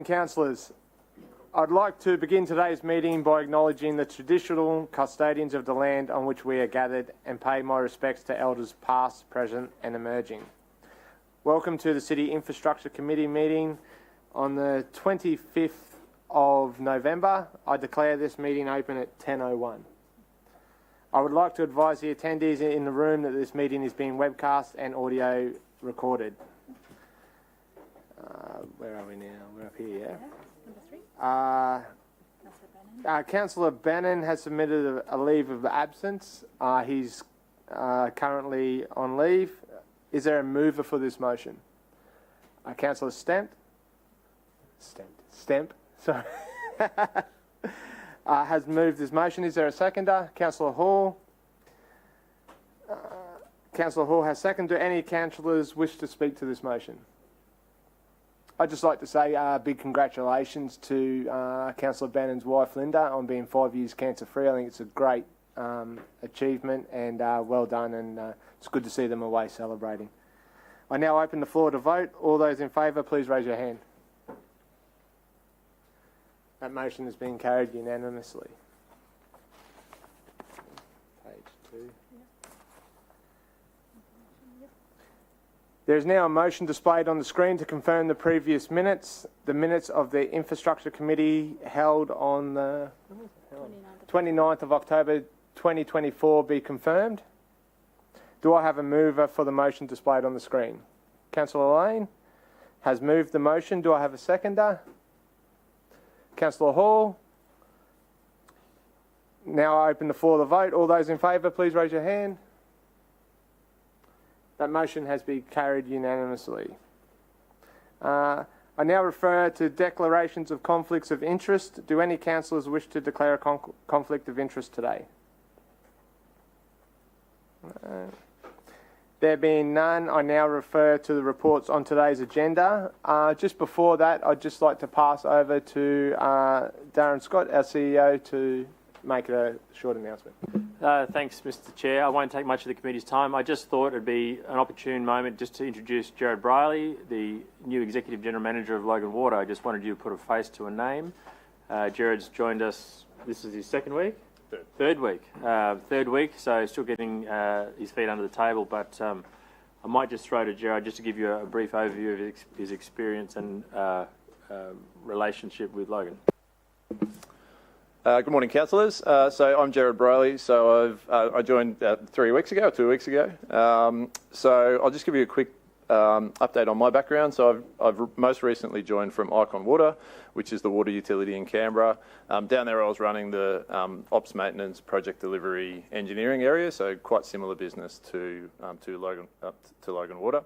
Councillors, I'd like to begin today's meeting by acknowledging the traditional custodians of the land on which we are gathered and pay my respects to elders past, present and emerging. Welcome to the City Infrastructure Committee meeting on the 25th of November. I declare this meeting open at 10:01. I would like to advise the attendees in the room that this meeting is being webcast and audio recorded. Where are we now? We're up here, yeah? Number 3. Councillor Bannon has submitted a leave of absence. He's currently on leave. Is there a mover for this motion? Councillor Stemp, sorry, has moved this motion. Is there a seconder? Councillor Hall. Councillor Hall has seconded. Do any councillors wish to speak to this motion? I'd just like to say big congratulations to Councillor Bannon's wife Linda on being 5 years cancer free. I think it's a great achievement and well done, and it's good to see them away celebrating. I now open the floor to vote. All those in favour, please raise your hand. That motion has been carried unanimously. Page 2. There is now a motion displayed on the screen to confirm the previous minutes. The minutes of the Infrastructure Committee held on the 29th of October 2024 be confirmed. Do I have a mover for the motion displayed on the screen? Councillor Lane has moved the motion. Do I have a seconder? Councillor Hall. Now I open the floor to vote. All those in favour, please raise your hand. That motion has been carried unanimously. I now refer to declarations of conflicts of interest. Do any councillors wish to declare a conflict of interest today? There being none, I now refer to the reports on today's agenda. Just before that, I'd just like to pass over to Darren Scott, our CEO, to make a short announcement. Thanks, Mr. Chair. I won't take much of the committee's time. I just thought it'd be an opportune moment just to introduce Gerard Briley, the new Executive General Manager of Logan Water. I just wanted you to put a face to a name. Gerard's joined us, this is his second week? Third week, so still getting his feet under the table, but I might just throw to Gerard just to give you a brief overview of his experience and relationship with Logan. Good morning, councillors. So I'm Gerard Briley. So I joined 2 weeks ago. So I'll just give you a quick update on my background. So I've most recently joined from Icon Water, which is the water utility in Canberra. Down there I was running the ops maintenance, project delivery, engineering area. So quite similar business to Logan Water.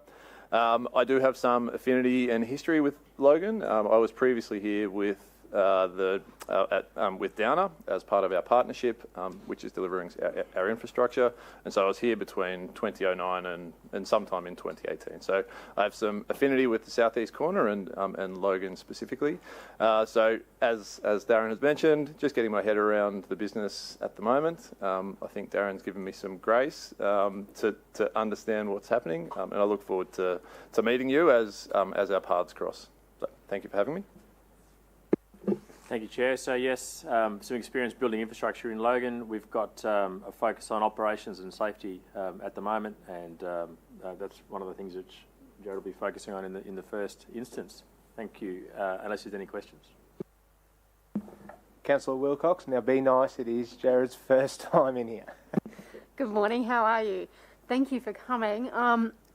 I do have some affinity and history with Logan. I was previously here with with Downer as part of our partnership, which is delivering our infrastructure. And so I was here between 2009 and sometime in 2018. So I have some affinity with the southeast corner and Logan specifically. So as Darren has mentioned, just getting my head around the business at the moment. I think Darren's given me some grace to understand what's happening, and I look forward to meeting you as our paths cross. So thank you for having me. Thank you, Chair. So yes, some experience building infrastructure in Logan. We've got a focus on operations and safety at the moment, and that's one of the things which Gerard will be focusing on in the first instance. Thank you. Unless there's any questions. Councillor Wilcox, now be nice, it is Gerard's first time in here. Good morning, how are you? Thank you for coming.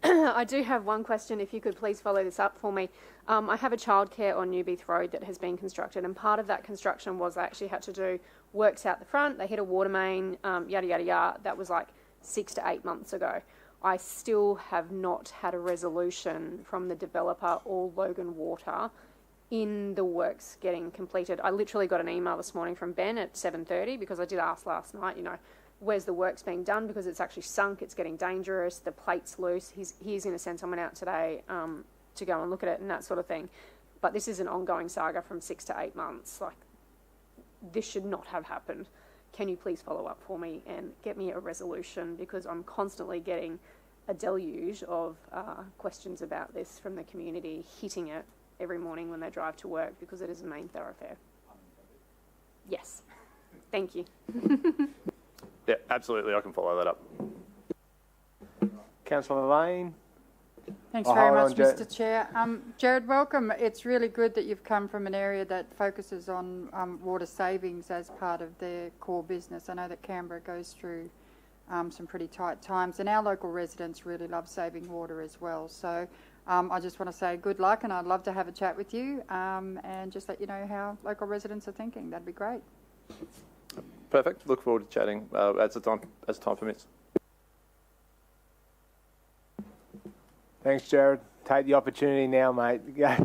I do have one question, if you could please follow this up for me. I have a childcare on Newbeath Road that has been constructed, and part of that construction was I actually had to do works out the front. They hit a water main, yada, yada, yada. That was like 6 to 8 months ago. I still have not had a resolution from the developer or Logan Water in the works getting completed. I literally got an email this morning from Ben at 7:30 because I did ask last night, where's the works being done, because it's actually sunk, it's getting dangerous, the plate's loose. He's in a sense, I went out today to go and look at it and that sort of thing. But this is an ongoing saga from 6 to 8 months. Like, this should not have happened. Can you please follow up for me and get me a resolution, because I'm constantly getting a deluge of questions about this from the community hitting it every morning when they drive to work because it is a main thoroughfare. Yes. Thank you. Yeah, absolutely. I can follow that up. Councillor Lane. Thanks Oh, very hold much, on, Jared. Mr. Chair. Jared, welcome. It's really good that you've come from an area that focuses on water savings as part of their core business. I know that Canberra goes through some pretty tight times, and our local residents really love saving water as well. So I just want to say good luck, and I'd love to have a chat with you and just let you know how local residents are thinking. That'd be great. Perfect. Look forward to chatting as time permits. Thanks, Jared. Take the opportunity now, mate. Go.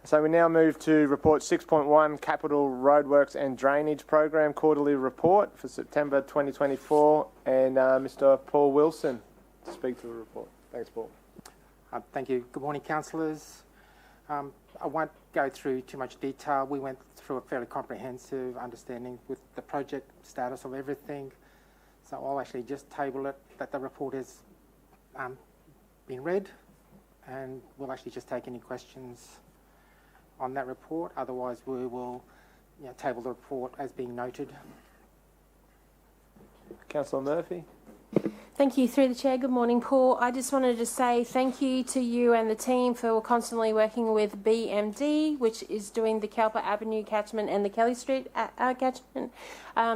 So we now move to report 6.1, Capital Roadworks and Drainage Program Quarterly Report for September 2024, and Mr. Paul Wilson to speak to the report. Thanks, Paul. Thank you. Good morning, councillors. I won't go through too much detail. We went through a fairly comprehensive understanding with the project status of everything. So I'll actually just table it, that the report has been read, and we'll actually just take any questions on that report. Otherwise, we will table the report as being noted. Councillor Murphy. Thank you. Through the Chair, good morning, Paul. I just wanted to say thank you to you and the team for constantly working with BMD, which is doing the Kelper Avenue catchment and the Kelly Street catchment.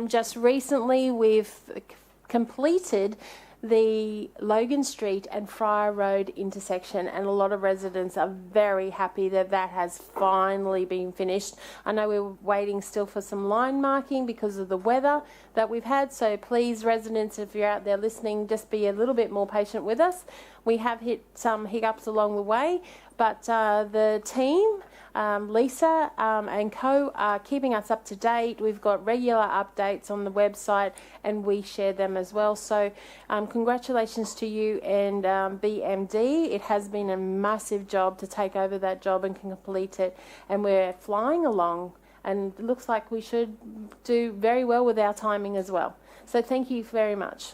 Just recently, we've completed the Logan Street and Friar Road intersection, and a lot of residents are very happy that that has finally been finished. I know we're waiting still for some line marking because of the weather that we've had, so please, residents, if you're out there listening, just be a little bit more patient with us. We have hit some hiccups along the way, but the team, Lisa and co, are keeping us up to date. We've got regular updates on the website and we share them as well. So congratulations to you and BMD. It has been a massive job to take over that job and complete it, and we're flying along, and it looks like we should do very well with our timing as well. So thank you very much.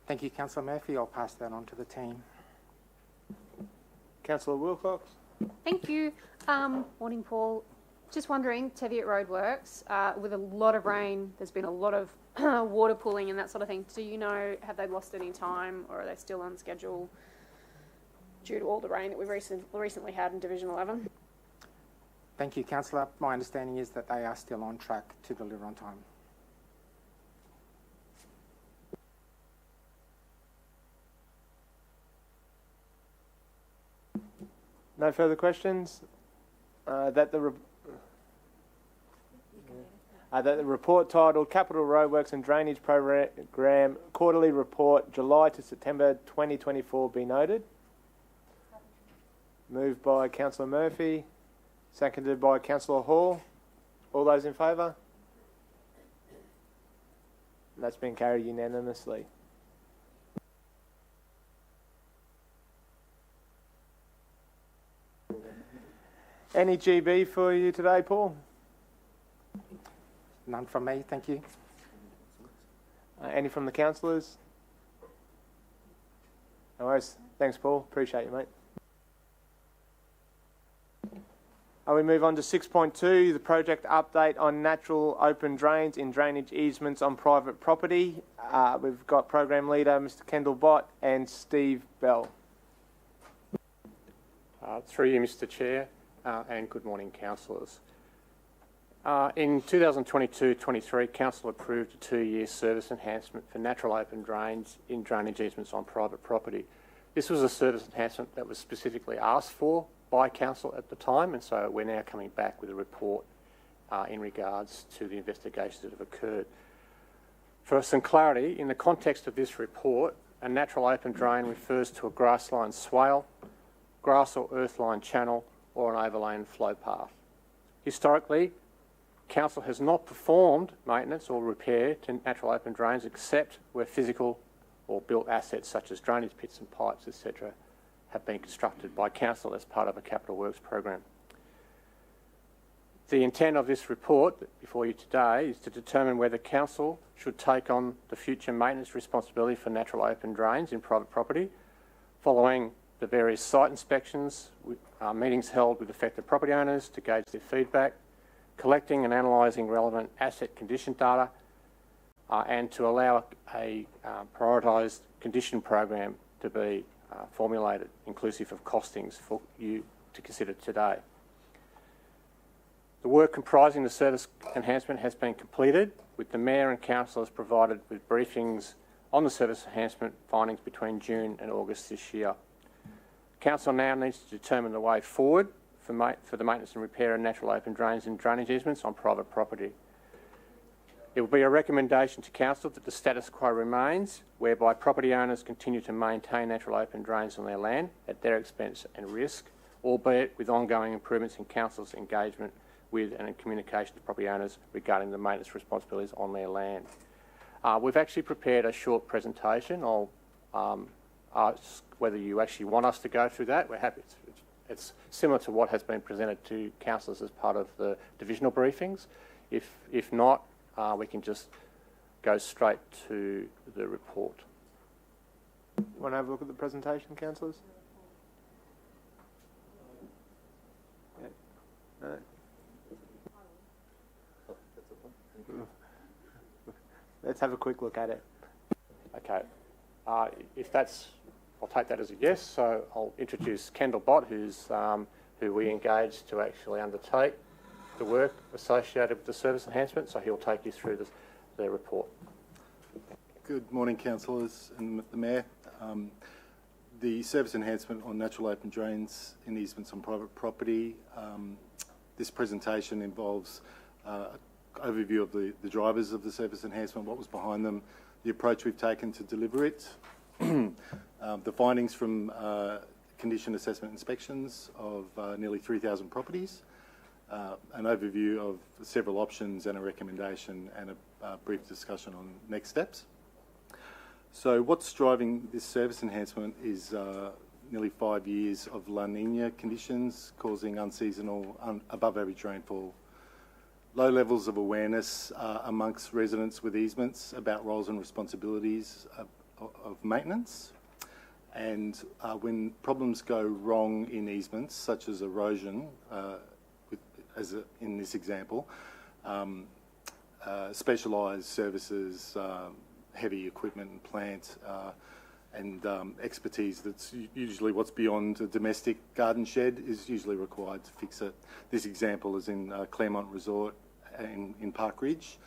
Thank you, Councillor Murphy. I'll pass that on to the team. Councillor Wilcox. Thank you. Morning, Paul. Just wondering, Teviot Roadworks, with a lot of rain, there's been a lot of water pooling and that sort of thing. Do you know, have they lost any time, or are they still on schedule due to all the rain that we've recently had in Division 11? Thank you, Councillor. My understanding is that they are still on track to deliver on time. No further questions? That the report titled Capital Roadworks and Drainage Program Quarterly Report July to September 2024 be noted. Moved by Councillor Murphy, seconded by Councillor Hall. All those in favour? That's been carried unanimously. Any GB for you today, Paul? None from me, thank you. Any from the councillors? No worries. Thanks, Paul. Appreciate you, mate. We move on to 6.2, the project update on natural open drains in drainage easements on private property. We've got program leader Mr. Kendall Bott and Steve Bell. Through you, Mr. Chair. And good morning, councillors. In 2022-23, Council approved a 2-year service enhancement for natural open drains in drainage easements on private property. This was a service enhancement that was specifically asked for by Council at the time, and so we're now coming back with a report in regards to the investigations that have occurred. For some clarity, in the context of this report, a natural open drain refers to a grassline swale, grass or earthline channel, or an overland flow path. Historically, Council has not performed maintenance or repair to natural open drains except where physical or built assets such as drainage pits and pipes, etc., have been constructed by Council as part of a capital works program. The intent of this report before you today is to determine whether Council should take on the future maintenance responsibility for natural open drains in private property, following the various site inspections, meetings held with affected property owners to gauge their feedback, collecting and analysing relevant asset condition data, and to allow a prioritised condition program to be formulated, inclusive of costings for you to consider today. The work comprising the service enhancement has been completed, with the Mayor and councillors provided with briefings on the service enhancement findings between June and August this year. Council now needs to determine the way forward for the maintenance and repair of natural open drains and drainage easements on private property. It will be a recommendation to Council that the status quo remains, whereby property owners continue to maintain natural open drains on their land at their expense and risk, albeit with ongoing improvements in Council's engagement with and in communication to property owners regarding the maintenance responsibilities on their land. We've actually prepared a short presentation. I'll ask whether you actually want us to go through that. We're happy. It's similar to what has been presented to councillors as part of the divisional briefings. If not, we can just go straight to the report. You want to have a look at the presentation, councillors? Yeah. No. Let's have a quick look at it. Okay. If that's, I'll take that as a yes. So I'll introduce Kendall Bott, who we engaged to actually undertake the work associated with the service enhancement. So he'll take you through the report. Good morning, councillors and the Mayor. The service enhancement on natural open drains in easements on private property. This presentation involves overview of the drivers of the service enhancement, what was behind them, the approach we've taken to deliver it, the findings from condition assessment inspections of nearly 3,000 properties, an overview of several options and a recommendation, and a brief discussion on next steps. So what's driving this service enhancement is nearly 5 years of La Nina conditions causing unseasonal, above average rainfall, low levels of awareness amongst residents with easements about roles and responsibilities of maintenance. And when problems go wrong in easements, such as erosion, in this example, specialised services, heavy equipment and plant, and expertise that's usually what's beyond a domestic garden shed is usually required to fix it. This example is in Claremont Resort in Park Ridge,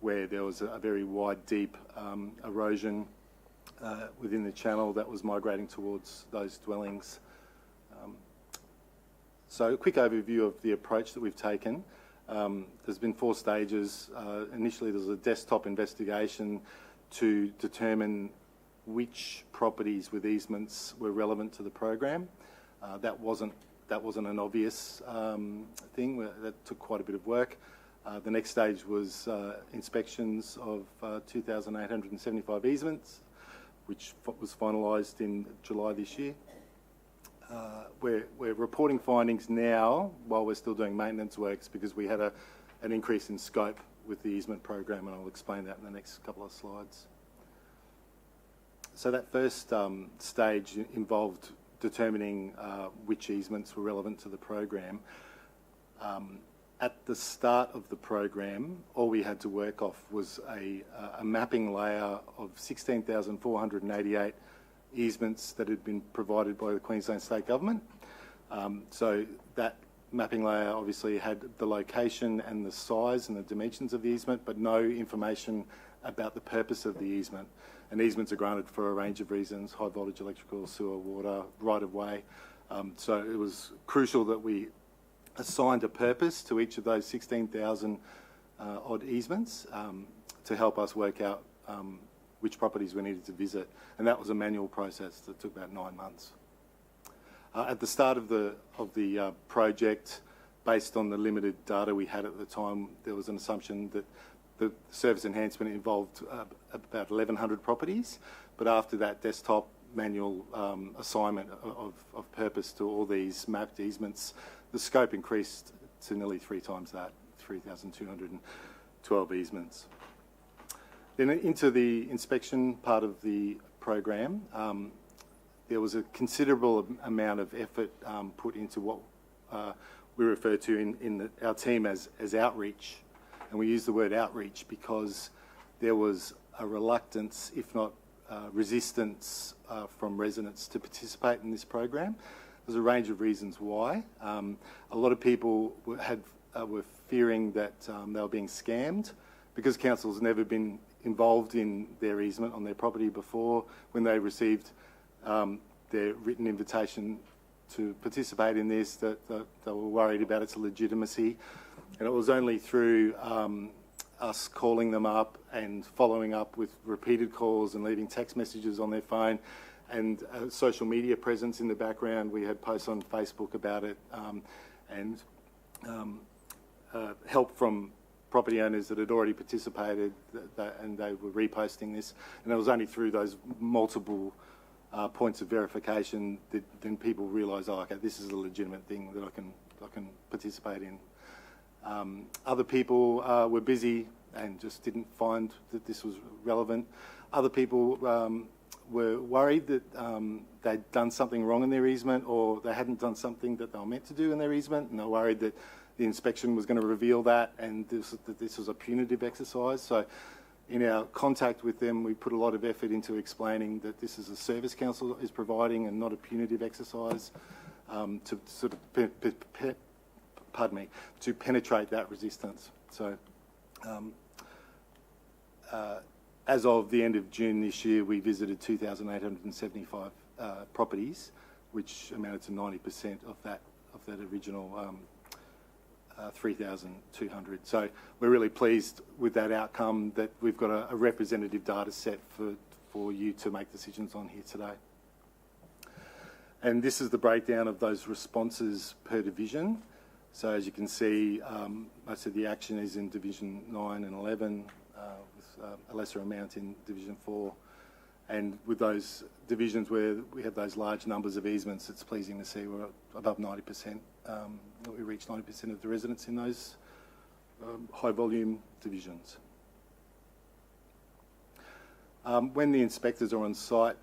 where there was a very wide, deep erosion within the channel that was migrating towards those dwellings. So a quick overview of the approach that we've taken. There's been 4 stages. Initially, there was a desktop investigation to determine which properties with easements were relevant to the program. That wasn't an obvious thing. That took quite a bit of work. The next stage was inspections of 2,875 easements, which was finalised in July this year. We're reporting findings now while we're still doing maintenance works because we had an increase in scope with the easement program, and I'll explain that in the next couple of slides. So that first stage involved determining which easements were relevant to the program. At the start of the program, all we had to work off was a mapping layer of 16,488 easements that had been provided by the Queensland State Government. So that mapping layer obviously had the location and the size and the dimensions of the easement, but no information about the purpose of the easement. And easements are granted for a range of reasons: high voltage electrical, sewer, water, right of way. So it was crucial that we assigned a purpose to each of those 16,000 odd easements to help us work out which properties we needed to visit. And that was a manual process that took about 9 months. At the start of the project, based on the limited data we had at the time, there was an assumption that the service enhancement involved about 1,100 properties, but after that desktop manual assignment of purpose to all these mapped easements, the scope increased to nearly 3 times that, 3,212 easements. Then into the inspection part of the program, there was a considerable amount of effort put into what we refer to in our team as outreach. And we use the word outreach because there was a reluctance, if not resistance, from residents to participate in this program. There's a range of reasons why. A lot of people were fearing that they were being scammed because council's never been involved in their easement on their property before. When they received their written invitation to participate in this, that they were worried about its legitimacy. And it was only through us calling them up and following up with repeated calls and leaving text messages on their phone and social media presence in the background. We had posts on Facebook about it and help from property owners that had already participated and they were reposting this. And it was only through those multiple points of verification that then people realise, oh, okay, this is a legitimate thing that I can participate in. Other people were busy and just didn't find that this was relevant. Other people were worried that they'd done something wrong in their easement or they hadn't done something that they were meant to do in their easement, and they were worried that the inspection was going to reveal that and that this was a punitive exercise. So in our contact with them, we put a lot of effort into explaining that this is a service council is providing and not a punitive exercise to sort of to penetrate that resistance. So as of the end of June this year, we visited 2,875 properties, which amounted to 90% of that original 3,200. So we're really pleased with that outcome, that we've got a representative data set for you to make decisions on here today. And this is the breakdown of those responses per division. So as you can see, most of the action is in Division 9 and 11, with a lesser amount in Division 4. And with those divisions where we have those large numbers of easements, it's pleasing to see we're above 90%. We reach 90% of the residents in those high volume divisions. When the inspectors are on site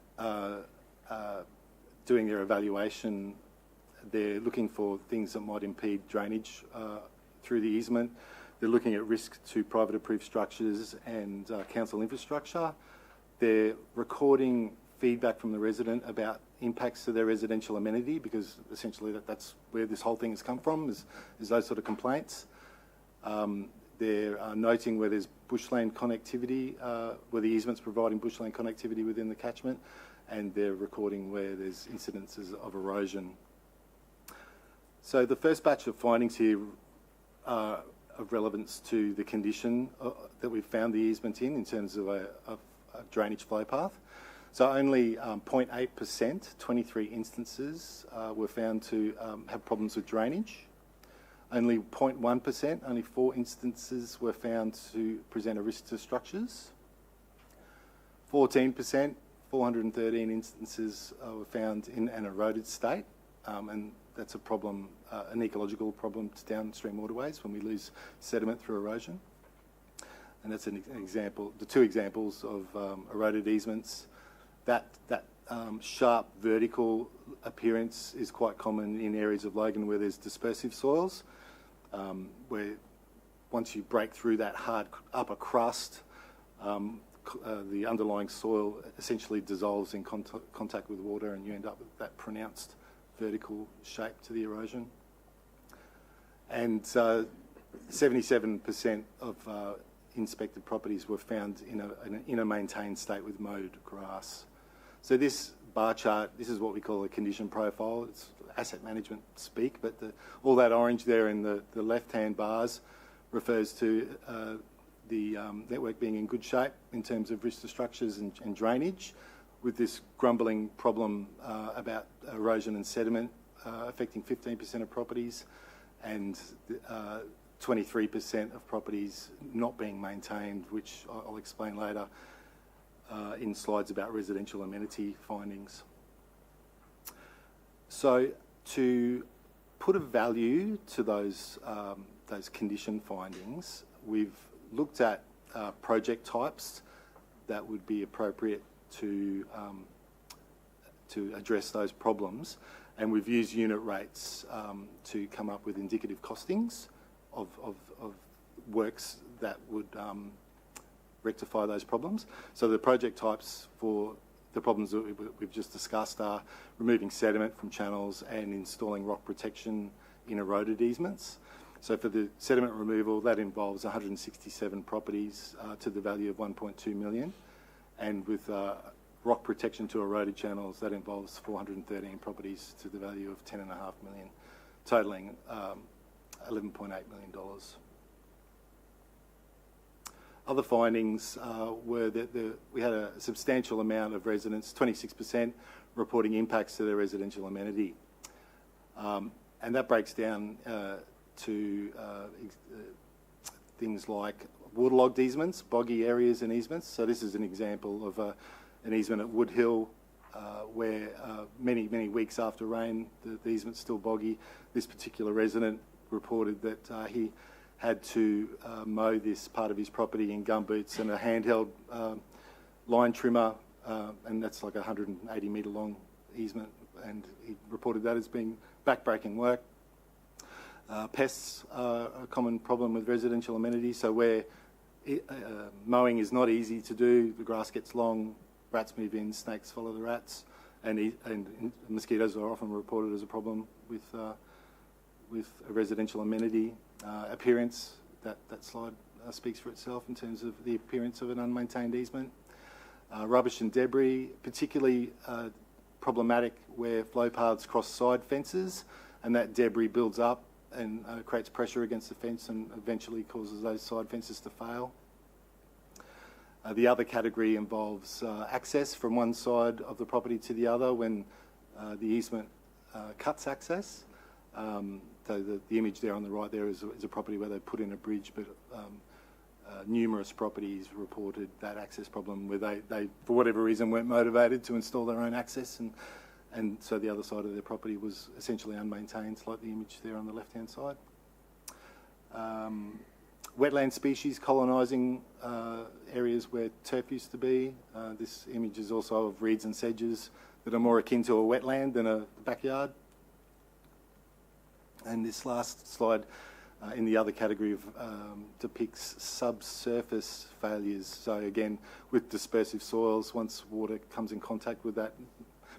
doing their evaluation, they're looking for things that might impede drainage through the easement. They're looking at risk to private approved structures and council infrastructure. They're recording feedback from the resident about impacts to their residential amenity, because essentially that's where this whole thing has come from, is those sort of complaints. They're noting where there's bushland connectivity, where the easement's providing bushland connectivity within the catchment, and they're recording where there's incidences of erosion. So the first batch of findings here are of relevance to the condition that we've found the easement in terms of a drainage flow path. So only 0.8%, 23 instances, were found to have problems with drainage. Only 0.1%, only 4 instances were found to present a risk to structures. 14%, 413 instances were found in an eroded state, and that's a problem, an ecological problem to downstream waterways when we lose sediment through erosion. And that's an example, the 2 examples of eroded easements. That sharp vertical appearance is quite common in areas of Logan where there's dispersive soils, where once you break through that hard upper crust, the underlying soil essentially dissolves in contact with water, and you end up with that pronounced vertical shape to the erosion. And 77% of inspected properties were found in a maintained state with mowed grass. So this bar chart, this is what we call a condition profile. It's asset management speak, but all that orange there in the left-hand bars refers to the network being in good shape in terms of risk to structures and drainage, with this grumbling problem about erosion and sediment affecting 15% of properties, and 23% of properties not being maintained, which I'll explain later in slides about residential amenity findings. So to put a value to those condition findings, we've looked at project types that would be appropriate to address those problems, and we've used unit rates to come up with indicative costings of works that would rectify those problems. So the project types for the problems that we've just discussed are removing sediment from channels and installing rock protection in eroded easements. So for the sediment removal, that involves 167 properties to the value of 1.2 million. And with rock protection to eroded channels, that involves 413 properties to the value of 10.5 million, totalling $11.8 million. Other findings were that we had a substantial amount of residents, 26%, reporting impacts to their residential amenity. And that breaks down to things like waterlogged easements, boggy areas and easements. So this is an example of an easement at Wood Hill where many weeks after rain, the easement's still boggy. This particular resident reported that he had to mow this part of his property in gumboots and a handheld line trimmer, and that's like a 180 metre long easement, and he reported that as being backbreaking work. Pests are a common problem with residential amenities, so where mowing is not easy to do, the grass gets long, rats move in, snakes follow the rats, and mosquitoes are often reported as a problem with a residential amenity. Appearance, that slide speaks for itself in terms of the appearance of an unmaintained easement. Rubbish and debris, particularly problematic where flow paths cross side fences, and that debris builds up and creates pressure against the fence and eventually causes those side fences to fail. The other category involves access from one side of the property to the other when the easement cuts access. So the image there on the right there is a property where they put in a bridge, but numerous properties reported that access problem where they for whatever reason, weren't motivated to install their own access, and so the other side of their property was essentially unmaintained, like the image there on the left-hand side. Wetland species colonising areas where turf used to be. This image is also of reeds and sedges that are more akin to a wetland than a backyard. And this last slide in the other category depicts subsurface failures. So again, with dispersive soils, once water comes in contact with that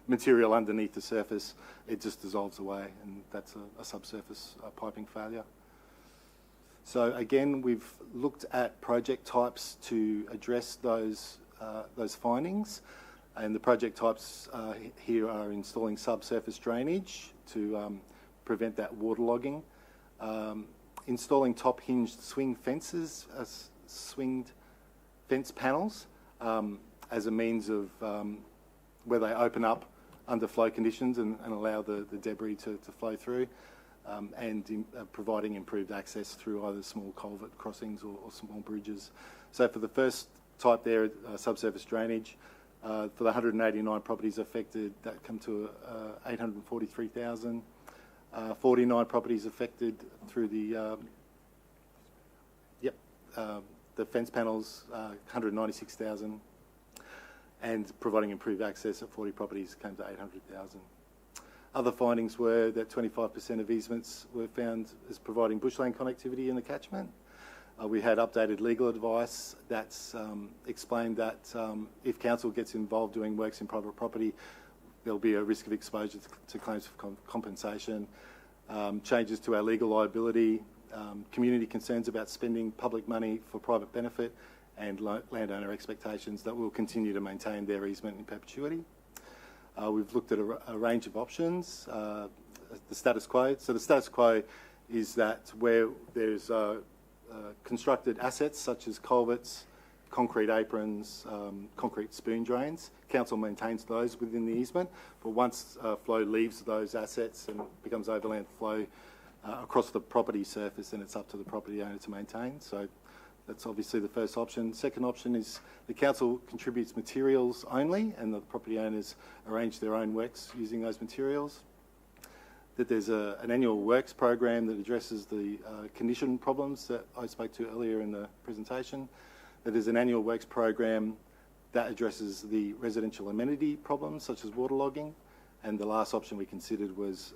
material underneath the surface, it just dissolves away, and that's a subsurface piping failure. So again, we've looked at project types to address those findings, and the project types here are installing subsurface drainage to prevent that waterlogging, installing top hinged swing fences, swinged fence panels as a means of where they open up under flow conditions and allow the debris to flow through, and providing improved access through either small culvert crossings or small bridges. So for the first type there, subsurface drainage, for the 189 properties affected, that come to 843,000. 49 properties affected through the fence panels, 196,000, and providing improved access at 40 properties came to 800,000. Other findings were that 25% of easements were found as providing bushland connectivity in the catchment. We had updated legal advice that's explained that if council gets involved doing works in private property, there'll be a risk of exposure to claims for compensation, changes to our legal liability, community concerns about spending public money for private benefit, and landowner expectations that we'll continue to maintain their easement in perpetuity. We've looked at a range of options, the status quo. So the status quo is that where there's constructed assets such as culverts, concrete aprons, concrete spoon drains, council maintains those within the easement, but once flow leaves those assets and becomes overland flow across the property surface, then it's up to the property owner to maintain. So that's obviously the first option. Second option is the council contributes materials only, and the property owners arrange their own works using those materials. that there's an annual works program that addresses the condition problems that I spoke to earlier in the presentation, that there's an annual works program that addresses the residential amenity problems such as waterlogging, and the last option we considered was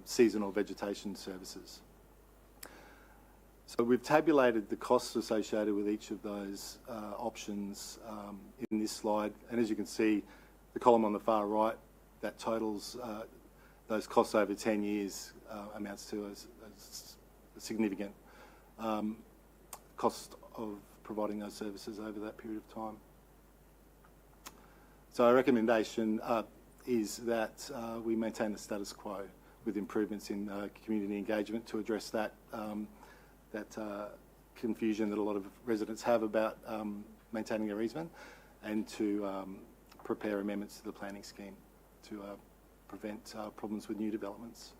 seasonal vegetation services. So we've tabulated the costs associated with each of those options in this slide, and as you can see, the column on the far right, that totals those costs over 10 years amounts to a significant cost of providing those services over that period of time. So our recommendation is that we maintain the status quo with improvements in community engagement to address that confusion that a lot of residents have about maintaining their easement, and to prepare amendments to the planning scheme to prevent problems with new developments.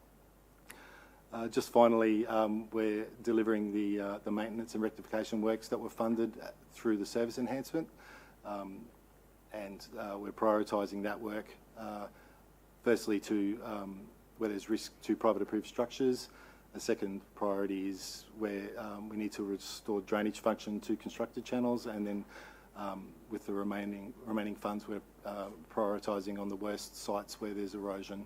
Just finally, we're delivering the maintenance and rectification works that were funded through the service enhancement, and we're prioritising that work firstly to where there's risk to private approved structures. The second priority is where we need to restore drainage function to constructed channels, and then with the remaining funds, we're prioritising on the worst sites where there's erosion.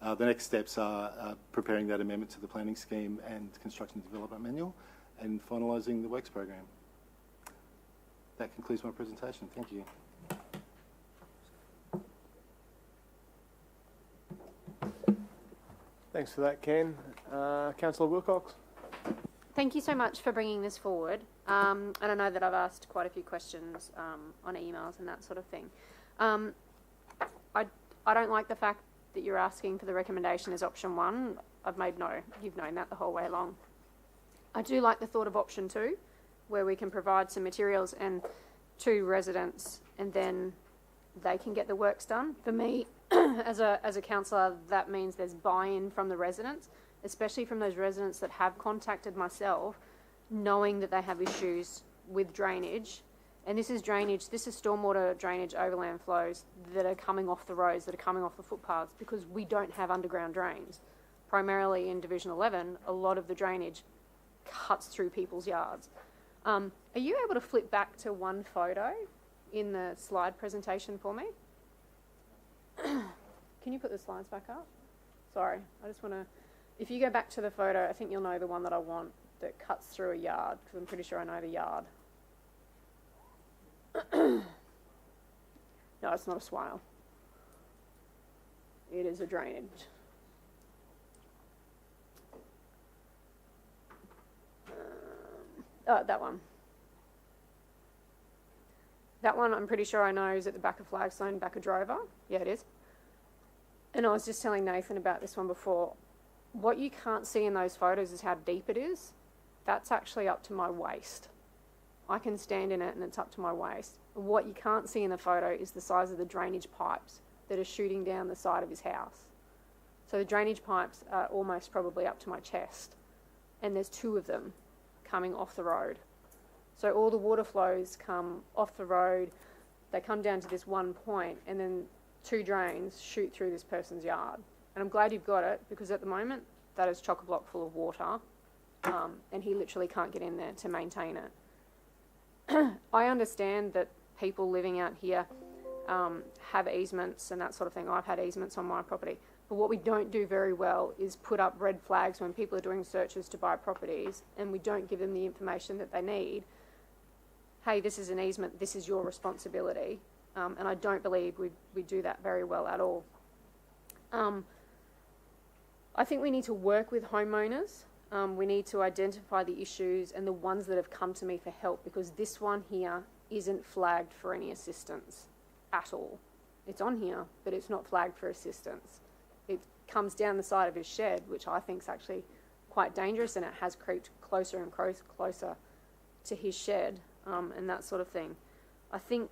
The next steps are preparing that amendment to the planning scheme and construction development manual, and finalising the works program. That concludes my presentation. Thank you. Thanks for that, Ken. Councillor Wilcox. Thank you so much for bringing this forward. And I know that I've asked quite a few questions on emails and that sort of thing. I don't like the fact that you're asking for the recommendation as option 1. You've known that the whole way along. I do like the thought of option 2, where we can provide some materials and to residents, and then they can get the works done. For me, as a councillor, that means there's buy-in from the residents, especially from those residents that have contacted myself, knowing that they have issues with drainage. And this is stormwater drainage overland flows that are coming off the roads, that are coming off the footpaths, because we don't have underground drains. Primarily in Division 11, a lot of the drainage cuts through people's yards. Are you able to flip back to one photo in the slide presentation for me? Can you put the slides back up? Sorry, I just want to... If you go back to the photo, I think you'll know the one that I want that cuts through a yard, because I'm pretty sure I know the yard. No, it's not a swale. It is a drainage. That one. That one I'm pretty sure I know is at the back of Flagstone, back of Drover. Yeah, it is. And I was just telling Nathan about this one before. What you can't see in those photos is how deep it is. That's actually up to my waist. I can stand in it and it's up to my waist. What you can't see in the photo is the size of the drainage pipes that are shooting down the side of his house. So the drainage pipes are almost probably up to my chest, and there's 2 of them coming off the road. So all the water flows come off the road, they come down to this one point, and then 2 drains shoot through this person's yard. And I'm glad you've got it, because at the moment that is chock-a-block full of water, and he literally can't get in there to maintain it. I understand that people living out here have easements and that sort of thing. I've had easements on my property. But what we don't do very well is put up red flags when people are doing searches to buy properties, and we don't give them the information that they need. Hey, this is an easement, this is your responsibility. And I don't believe we do that very well at all. I think we need to work with homeowners. We need to identify the issues and the ones that have come to me for help, because this one here isn't flagged for any assistance at all. It's on here, but it's not flagged for assistance. It comes down the side of his shed, which I think is actually quite dangerous, and it has creeped closer and closer to his shed, and that sort of thing. I think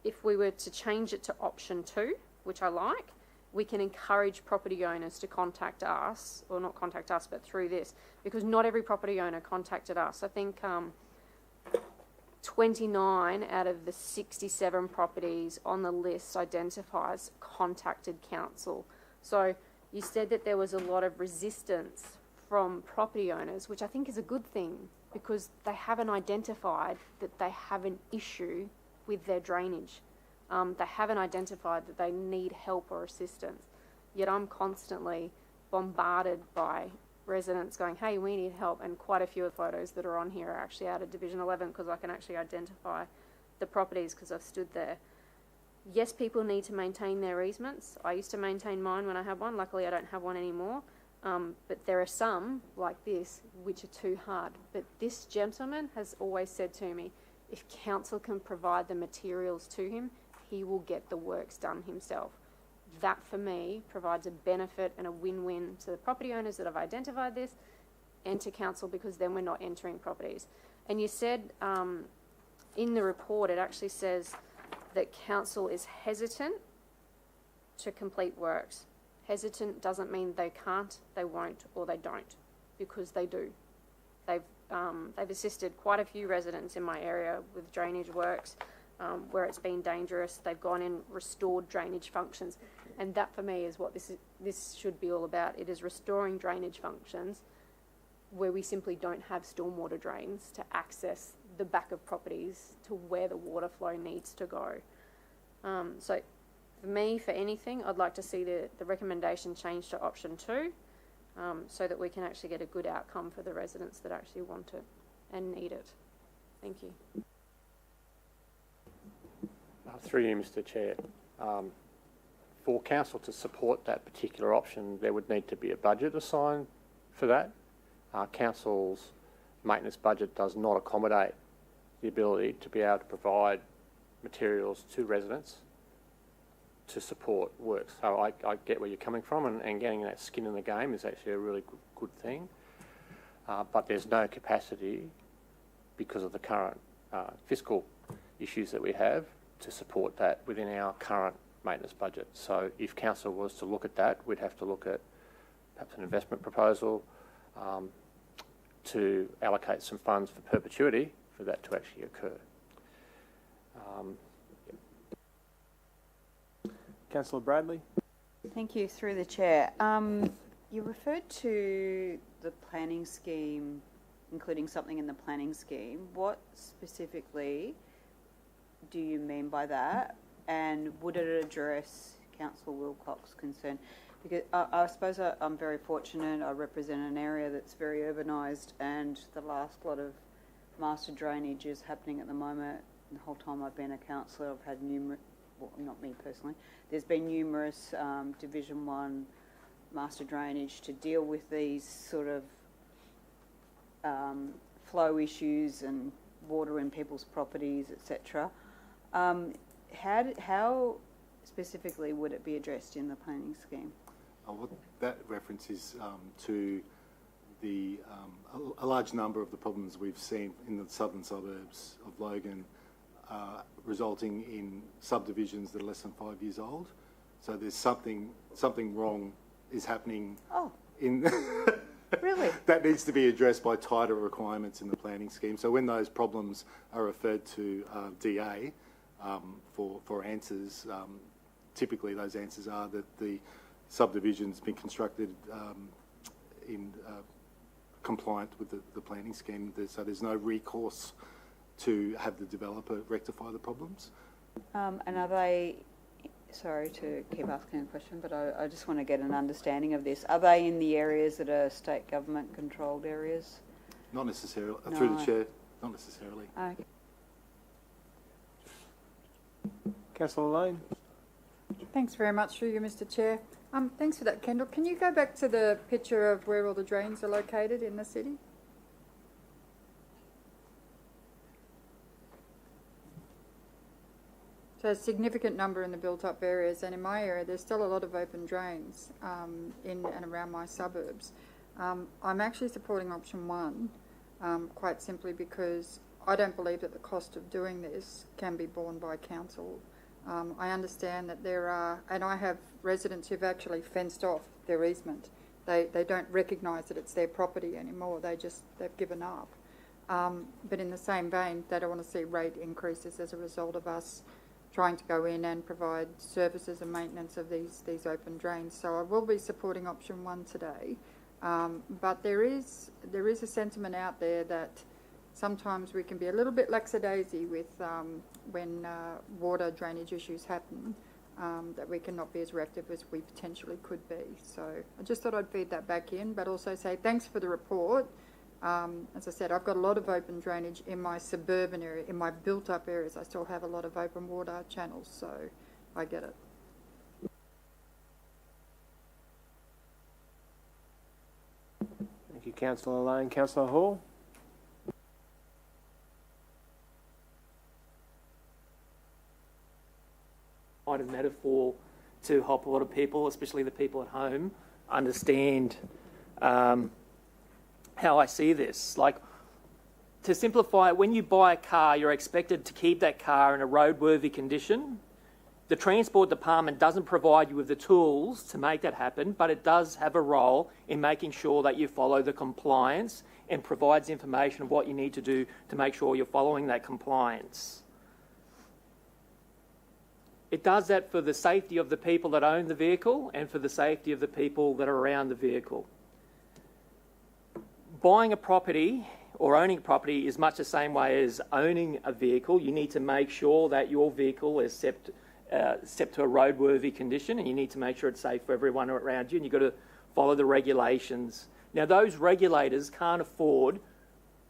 if we were to change it to option 2, which I like, we can encourage property owners to contact us, or not contact us, but through this, because not every property owner contacted us. I think 29 out of the 67 properties on the list identifies contacted council. So you said that there was a lot of resistance from property owners, which I think is a good thing because they haven't identified that they have an issue with their drainage. They haven't identified that they need help or assistance. Yet I'm constantly bombarded by residents going, hey, we need help, and quite a few of the photos that are on here are actually out of Division 11 because I can actually identify the properties because I've stood there. Yes, people need to maintain their easements. I used to maintain mine when I had one. Luckily, I don't have one anymore. But there are some, like this, which are too hard. But this gentleman has always said to me, if council can provide the materials to him, he will get the works done himself. That, for me, provides a benefit and a win-win to the property owners that have identified this and to council, because then we're not entering properties. And you said in the report, it actually says that council is hesitant to complete works. Hesitant doesn't mean they can't, they won't, or they don't, because they do. They've assisted quite a few residents in my area with drainage works where it's been dangerous. They've gone in, restored drainage functions, and that for me is what this should be all about. It is restoring drainage functions where we simply don't have stormwater drains to access the back of properties to where the water flow needs to go. So for me, for anything, I'd like to see the recommendation changed to option 2 so that we can actually get a good outcome for the residents that actually want it and need it. Thank you. Through you, Mr. Chair. For council to support that particular option, there would need to be a budget assigned for that. Council's maintenance budget does not accommodate the ability to be able to provide materials to residents to support works. So I get where you're coming from, and getting that skin in the game is actually a really good thing. But there's no capacity because of the current fiscal issues that we have to support that within our current maintenance budget. So if council was to look at that, we'd have to look at perhaps an investment proposal to allocate some funds for perpetuity for that to actually occur. Councillor Bradley. Thank you. Through the chair. You referred to the planning scheme, including something in the planning scheme. What specifically do you mean by that? And would it address Councillor Wilcox's concern? Because I suppose I'm very fortunate. I represent an area that's very urbanised, and the last lot of master drainage is happening at the moment. The whole time I've been a councillor, I've had numerous, well, not me personally, there's been numerous Division 1 master drainage to deal with these sort of flow issues and water in people's properties, etc. How specifically would it be addressed in the planning scheme? That reference is to the a large number of the problems we've seen in the southern suburbs of Logan, resulting in subdivisions that are less than 5 years old. So there's something wrong is happening in Really? that needs to be addressed by tighter requirements in the planning scheme. So when those problems are referred to DA for answers, typically those answers are that the subdivision's been constructed in compliant with the planning scheme, so there's no recourse to have the developer rectify the problems. And are they, sorry to keep asking a question, but I just want to get an understanding of this. Are they in the areas that are state government controlled areas? Not necessarily, No. through the chair, not necessarily. Okay. Councillor Lane. Thanks very much, through you, Mr. Chair. Thanks for that, Kendall. Can you go back to the picture of where all the drains are located in the city? So a significant number in the built-up areas, and in my area there's still a lot of open drains in and around my suburbs. I'm actually supporting option 1 quite simply because I don't believe that the cost of doing this can be borne by council. I understand that there are, and I have residents who've actually fenced off their easement. They don't recognise that it's their property anymore. They've given up. But in the same vein, they don't want to see rate increases as a result of us trying to go in and provide services and maintenance of these open drains. So I will be supporting option 1 today. But there is a sentiment out there that sometimes we can be a little bit lackadaisy with when water drainage issues happen, that we cannot be as reactive as we potentially could be. So I just thought I'd feed that back in, but also say thanks for the report. As I said, I've got a lot of open drainage in my suburban area. In my built-up areas, I still have a lot of open water channels, so I get it. Thank you, Councillor Lane. Councillor Hall? Kind of metaphor to help a lot of people, especially the people at home, understand how I see this. Like, to simplify it, when you buy a car, you're expected to keep that car in a roadworthy condition. The Transport Department doesn't provide you with the tools to make that happen, but it does have a role in making sure that you follow the compliance and provides information of what you need to do to make sure you're following that compliance. It does that for the safety of the people that own the vehicle and for the safety of the people that are around the vehicle. Buying a property or owning a property is much the same way as owning a vehicle. You need to make sure that your vehicle is set to a roadworthy condition, and you need to make sure it's safe for everyone around you, and you've got to follow the regulations. Now, those regulators can't afford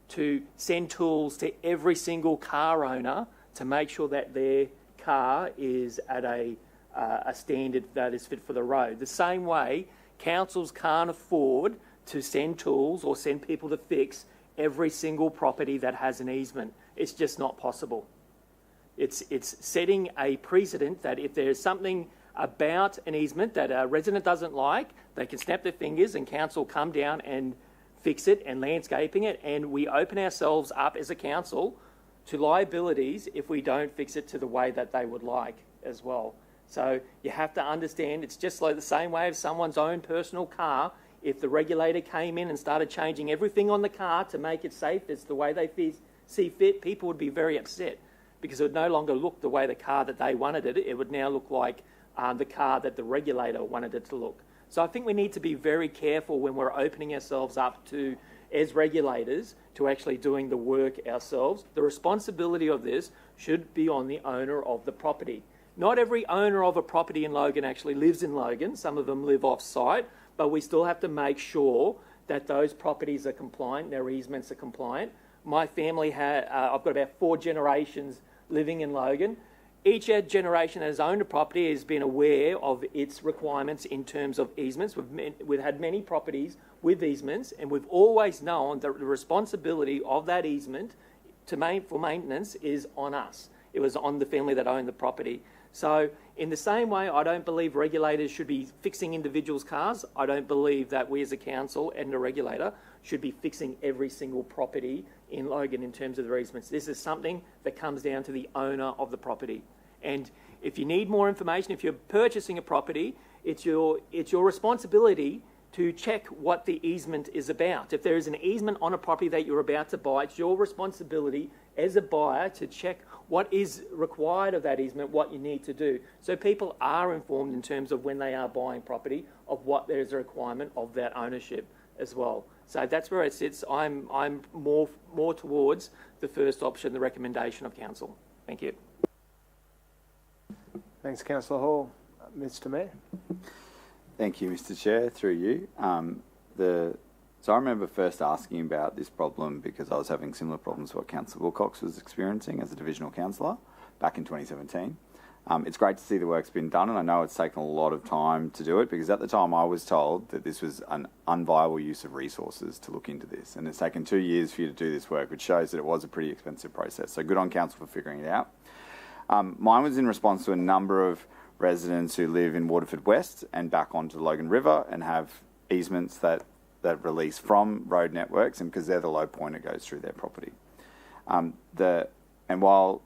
to send tools to every single car owner to make sure that their car is at a standard that is fit for the road. The same way, councils can't afford to send tools or send people to fix every single property that has an easement. It's just not possible. It's setting a precedent that if there's something about an easement that a resident doesn't like, they can snap their fingers and council come down and fix it and landscaping it, and we open ourselves up as a council to liabilities if we don't fix it to the way that they would like as well. So you have to understand it's just like the same way as someone's own personal car. If the regulator came in and started changing everything on the car to make it safe, it's the way they see fit, people would be very upset because it would no longer look the way the car that they wanted it. It would now look like the car that the regulator wanted it to look. So I think we need to be very careful when we're opening ourselves up to, as regulators, to actually doing the work ourselves. The responsibility of this should be on the owner of the property. Not every owner of a property in Logan actually lives in Logan. Some of them live off-site, but we still have to make sure that those properties are compliant, their easements are compliant. My family I've got about 4 generations living in Logan. Each generation that has owned a property has been aware of its requirements in terms of easements. We've had many properties with easements, and we've always known that the responsibility of that easement for maintenance is on us. It was on the family that owned the property. So in the same way, I don't believe regulators should be fixing individuals' cars. I don't believe that we as a council and a regulator should be fixing every single property in Logan in terms of their easements. This is something that comes down to the owner of the property. And if you need more information, if you're purchasing a property, it's your responsibility to check what the easement is about. If there is an easement on a property that you're about to buy, it's your responsibility as a buyer to check what is required of that easement, what you need to do. So people are informed in terms of when they are buying property of what there is a requirement of that ownership as well. So that's where it sits. I'm more towards the first option, the recommendation of council. Thank you. Thanks, Councillor Hall. Mr Mayor. Thank you, Mr Chair, through you. So I remember first asking about this problem because I was having similar problems to what Councillor Wilcox was experiencing as a divisional councillor back in 2017. It's great to see the work's been done, and I know it's taken a lot of time to do it because at the time I was told that this was an unviable use of resources to look into this, and it's taken 2 years for you to do this work, which shows that it was a pretty expensive process. So good on council for figuring it out. Mine was in response to a number of residents who live in Waterford West and back onto the Logan River and have easements that release from road networks, and because they're the low point, it goes through their property. And while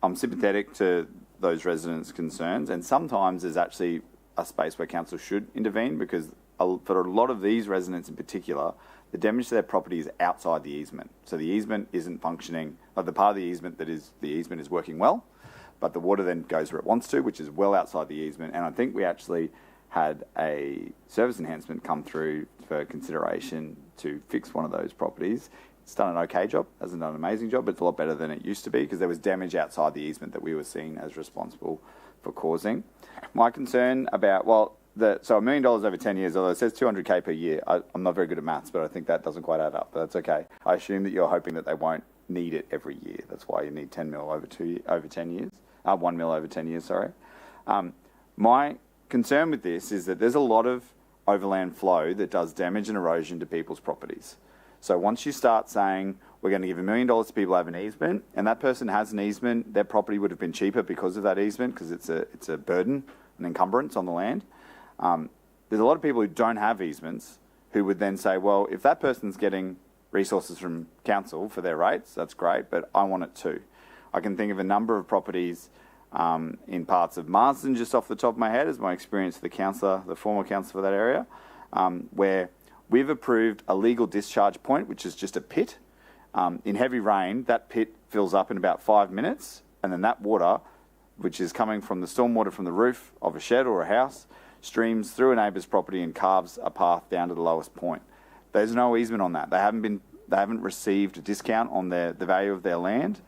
I'm sympathetic to those residents' concerns, and sometimes there's actually a space where council should intervene because for a lot of these residents in particular, the damage to their property is outside the easement. So the easement isn't functioning, the part of the easement that is the easement is working well, but the water then goes where it wants to, which is well outside the easement. And I think we actually had a service enhancement come through for consideration to fix one of those properties. It's done an okay job, hasn't done an amazing job, but it's a lot better than it used to be because there was damage outside the easement that we were seen as responsible for causing. My concern about, so $1 million over 10 years, although it says 200K per year, I'm not very good at maths, but I think that doesn't quite add up, but that's okay. I assume that you're hoping that they won't need it every year. That's why you need 10 mil over 10 years, 1 mil over 10 years, sorry. My concern with this is that there's a lot of overland flow that does damage and erosion to people's properties. So once you start saying we're going to give $1 million to people who have an easement, and that person has an easement, their property would have been cheaper because of that easement, because it's a burden, an encumbrance on the land. There's a lot of people who don't have easements who would then say, well, if that person's getting resources from council for their rates, that's great, but I want it too. I can think of a number of properties in parts of Marsden, just off the top of my head, as my experience with the former councillor for that area, where we've approved a legal discharge point, which is just a pit. In heavy rain, that pit fills up in about 5 minutes, and then that water, which is coming from the stormwater from the roof of a shed or a house, streams through a neighbour's property and carves a path down to the lowest point. There's no easement on that. They haven't received a discount on the value of their land,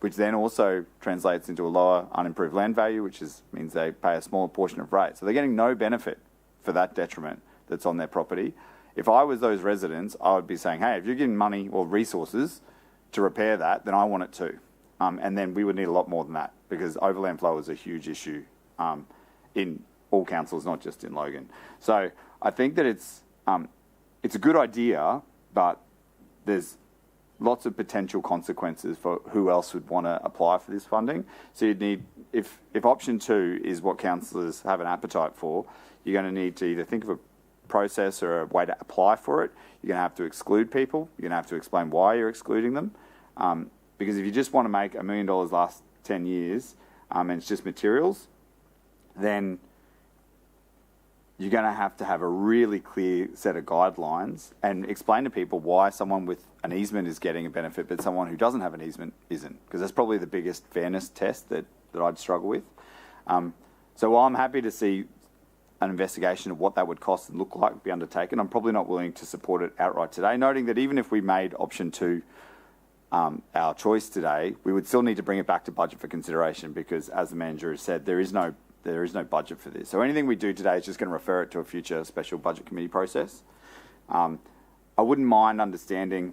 which then also translates into a lower unimproved land value, which means they pay a smaller portion of rate. So they're getting no benefit for that detriment that's on their property. If I was those residents, I would be saying, hey, if you're giving money or resources to repair that, then I want it too. And then we would need a lot more than that, because overland flow is a huge issue in all councils, not just in Logan. So I think that it's a good idea, but there's lots of potential consequences for who else would want to apply for this funding. So you'd need, if option 2 is what councillors have an appetite for, you're going to need to either think of a process or a way to apply for it. You're going to have to exclude people. You're going to have to explain why you're excluding them. Because if you just want to make $1 million last 10 years and it's just materials, then you're going to have a really clear set of guidelines and explain to people why someone with an easement is getting a benefit, but someone who doesn't have an easement isn't. Because that's probably the biggest fairness test that I'd struggle with. So while I'm happy to see an investigation of what that would cost and look like be undertaken, I'm probably not willing to support it outright today, noting that even if we made option 2 our choice today, we would still need to bring it back to budget for consideration, because as the manager has said, there is no budget for this. So anything we do today is just going to refer it to a future special budget committee process. I wouldn't mind understanding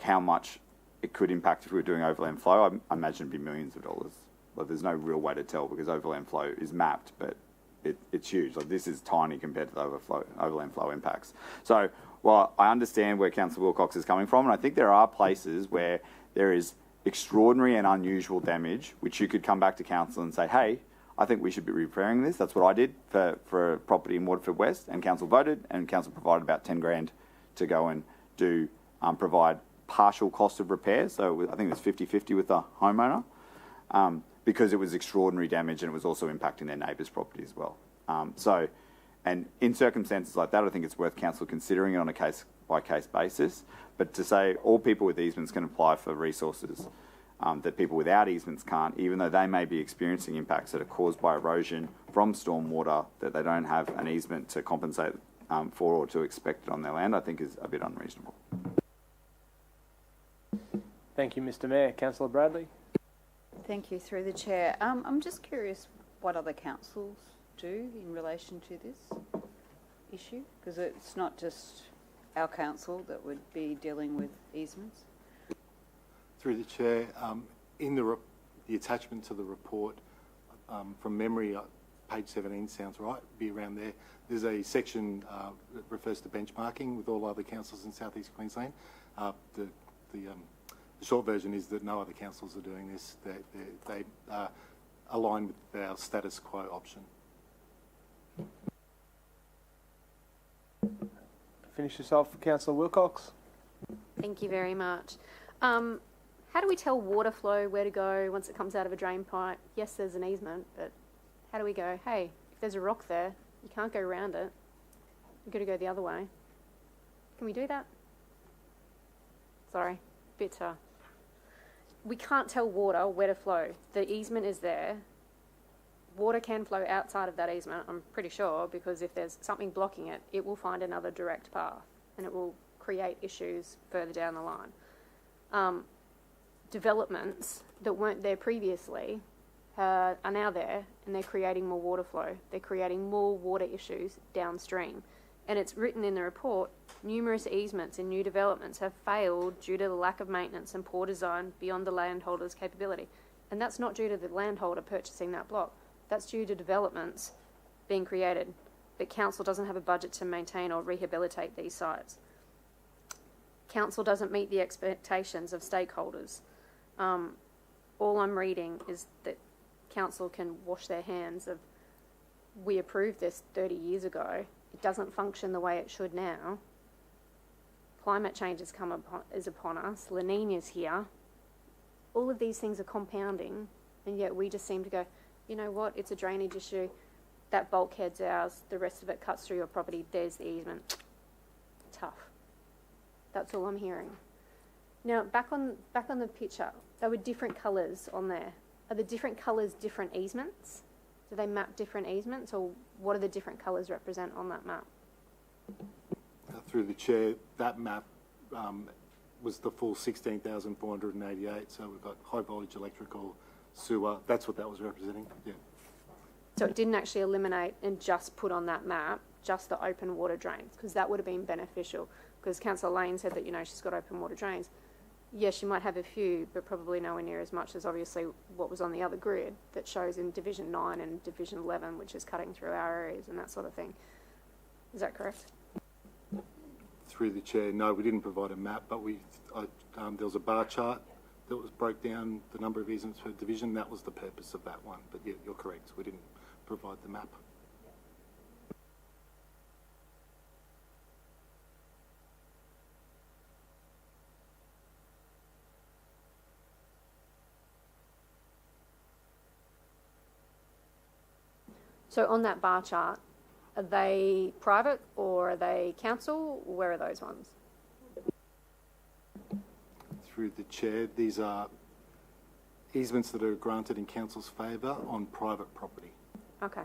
how much it could impact if we were doing overland flow. I imagine it'd be millions of dollars. But there's no real way to tell, because overland flow is mapped, but it's huge. This is tiny compared to the overland flow impacts. So while I understand where Councillor Wilcox is coming from, and I think there are places where there is extraordinary and unusual damage, which you could come back to council and say, hey, I think we should be repairing this. That's what I did for a property in Waterford West, and council voted, and council provided about 10 grand to go and provide partial cost of repair. So I think it was 50-50 with the homeowner, because it was extraordinary damage and it was also impacting their neighbour's property as well. And in circumstances like that, I think it's worth council considering it on a case-by-case basis. But to say all people with easements can apply for resources that people without easements can't, even though they may be experiencing impacts that are caused by erosion from stormwater that they don't have an easement to compensate for or to expect it on their land, I think is a bit unreasonable. Thank you, Mr. Mayor. Councillor Bradley. Thank you, through the chair. I'm just curious what other councils do in relation to this issue, because it's not just our council that would be dealing with easements. Through the chair, in the attachment to the report, from memory, page 17 sounds right, be around there. There's a section that refers to benchmarking with all other councils in South East Queensland. The short version is that no other councils are doing this. They align with our status quo option. Finish this off, Councillor Wilcox. Thank you very much. How do we tell water flow where to go once it comes out of a drain pipe? Yes, there's an easement, but how do we go, hey, if there's a rock there, you can't go around it. You've got to go the other way. Can we do that? Sorry, bit we can't tell water where to flow. The easement is there. Water can flow outside of that easement, I'm pretty sure, because if there's something blocking it, it will find another direct path and it will create issues further down the line. Developments that weren't there previously are now there, and they're creating more water flow. They're creating more water issues downstream. And it's written in the report, numerous easements in new developments have failed due to the lack of maintenance and poor design beyond the landholder's capability. And that's not due to the landholder purchasing that block. That's due to developments being created. But council doesn't have a budget to maintain or rehabilitate these sites. Council doesn't meet the expectations of stakeholders. All I'm reading is that council can wash their hands of, we approved this 30 years ago. It doesn't function the way it should now. Climate change is upon us. La Nina's here. All of these things are compounding, and yet we just seem to go, you know what, it's a drainage issue. That bulkhead's ours. The rest of it cuts through your property. There's the easement. Tough. That's all I'm hearing. Now, back on the picture, there were different colours on there. Are the different colours different easements? Do they map different easements, or what do the different colours represent on that map? Through the chair, that map was the full 16,488. So we've got high voltage electrical, sewer. That's what that was representing. Yeah. So it didn't actually eliminate and just put on that map just the open water drains, because that would have been beneficial. Because Councillor Lane said that, you know, she's got open water drains. Yes, she might have a few, but probably nowhere near as much as obviously what was on the other grid that shows in Division 9 and Division 11, which is cutting through our areas and that sort of thing. Is that correct? Through the chair, no, we didn't provide a map, but there was a bar chart that was broke down the number of easements per division. That was the purpose of that one. But yeah, you're correct. We didn't provide the map. So on that bar chart, are they private or are they council? Where are those ones? Through the chair, these are easements that are granted in council's favour on private property. Okay.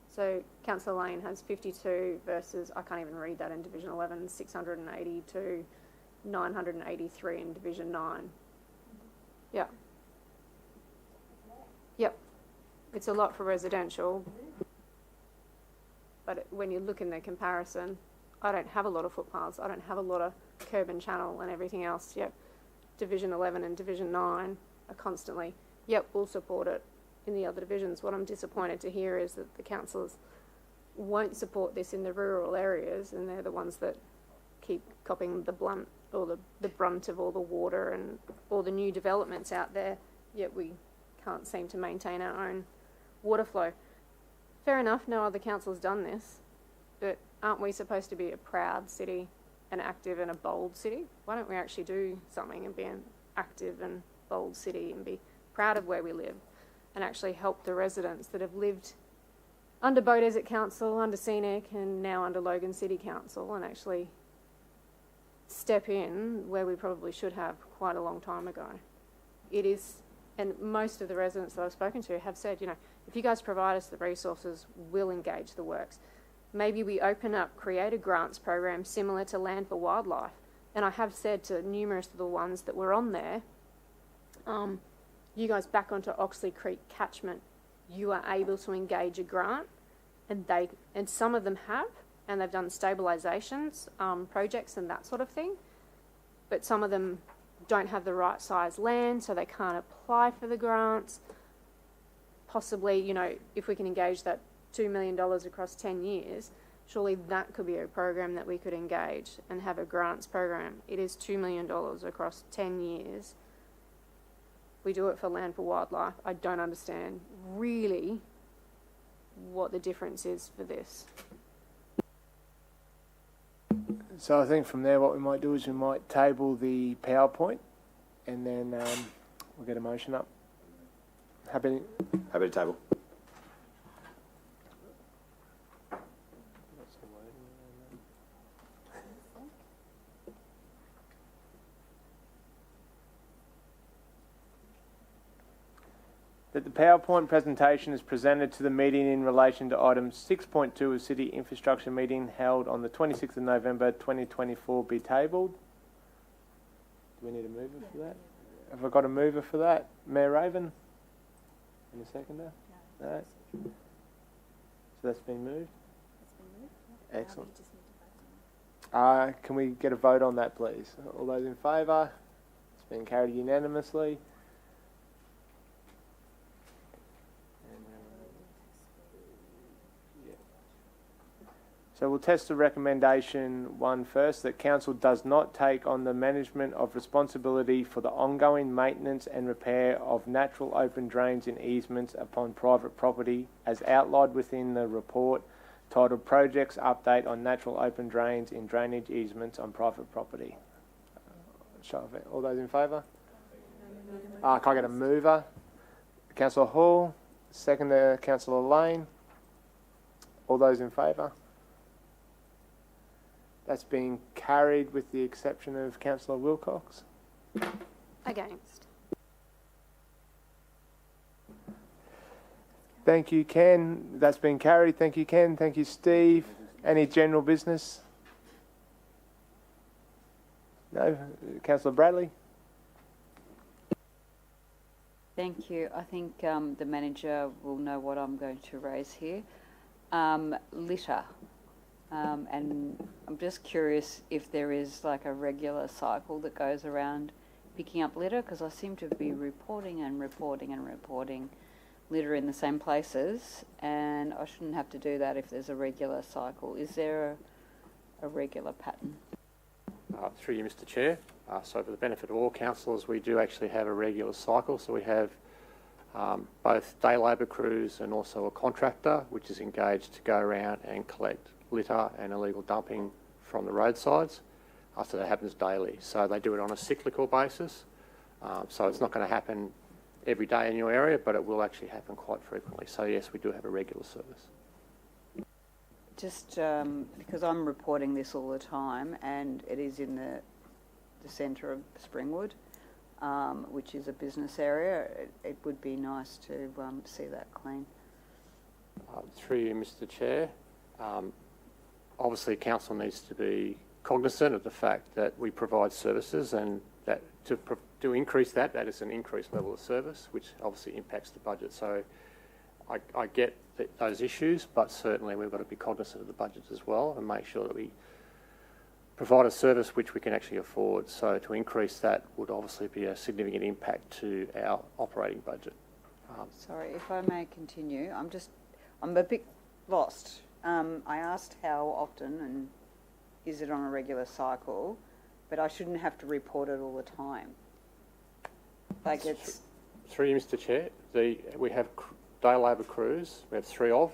So Councillor Lane has 52 versus, I can't even read that in Division 11, 682, 983 in Division 9. Yeah. Yep. It's a lot for residential, but when you look in the comparison, I don't have a lot of footpaths, I don't have a lot of curb and channel and everything else. Yep, Division 11 and Division 9 are constantly, yep, we'll support it in the other divisions. What I'm disappointed to hear is that the councillors won't support this in the rural areas, and they're the ones that keep copping the blunt or the brunt of all the water and all the new developments out there, yet we can't seem to maintain our own water flow. Fair enough, no other council's done this, but aren't we supposed to be a proud city, an active and a bold city? Why don't we actually do something and be an active and bold city and be proud of where we live and actually help the residents that have lived under Beaudesert Council, under Scenic, and now under Logan City Council, and actually step in where we probably should have quite a long time ago. It is. And most of the residents that I've spoken to have said, you know, if you guys provide us the resources, we'll engage the works. Maybe we open up, create a grants program similar to Land for Wildlife. And I have said to numerous of the ones that were on there, you guys back onto Oxley Creek catchment, you are able to engage a grant, and some of them have, and they've done stabilisations projects and that sort of thing. But some of them don't have the right size land, so they can't apply for the grants. Possibly, you know, if we can engage that $2 million across 10 years, surely that could be a program that we could engage and have a grants program. It is $2 million across 10 years. We do it for Land for Wildlife. I don't understand really what the difference is for this. So I think from there what we might do is we might table the PowerPoint and then we'll get a motion up. Happy to table. that the PowerPoint presentation is presented to the meeting in relation to item 6.2 of City Infrastructure meeting held on the 26th of November 2024 be tabled. Do we need a mover for that? Have I got a mover for that? Mayor Raven? And a seconder? No. So that's been moved? Excellent. Can we get a vote on that, please? All those in favour? It's been carried unanimously. So we'll test the recommendation one first, that council does not take on the management of responsibility for the ongoing maintenance and repair of natural open drains and easements upon private property as outlined within the report titled Projects Update on Natural Open Drains in Drainage Easements on Private Property. All those in favour? Can I get a mover? Councillor Hall, seconder Councillor Lane. All those in favour? That's been carried with the exception of Councillor Wilcox. Against. Thank you, Ken. That's been carried. Thank you, Ken. Thank you, Steve. Any general business? No? Councillor Bradley? Thank you. I think the manager will know what I'm going to raise here. Litter. And I'm just curious if there is like a regular cycle that goes around picking up litter, because I seem to be reporting litter in the same places, and I shouldn't have to do that if there's a regular cycle. Is there a regular pattern? Through you, Mr. Chair. So for the benefit of all councillors, we do actually have a regular cycle. So we have both day labour crews and also a contractor which is engaged to go around and collect litter and illegal dumping from the roadsides. So that happens daily. So they do it on a cyclical basis. So it's not going to happen every day in your area, but it will actually happen quite frequently. So yes, we do have a regular service. Just because I'm reporting this all the time, and it is in the centre of Springwood, which is a business area, it would be nice to see that clean. Through you, Mr. Chair. Obviously, council needs to be cognisant of the fact that we provide services, and that to increase that is an increased level of service, which obviously impacts the budget. So I get those issues, but certainly we've got to be cognisant of the budget as well and make sure that we provide a service which we can actually afford. So to increase that would obviously be a significant impact to our operating budget. Sorry, if I may continue, I'm a bit lost. I asked how often and is it on a regular cycle, but I shouldn't have to report it all the time. Like it's... Through you, Mr. Chair, we have day labour crews, we have 3 of,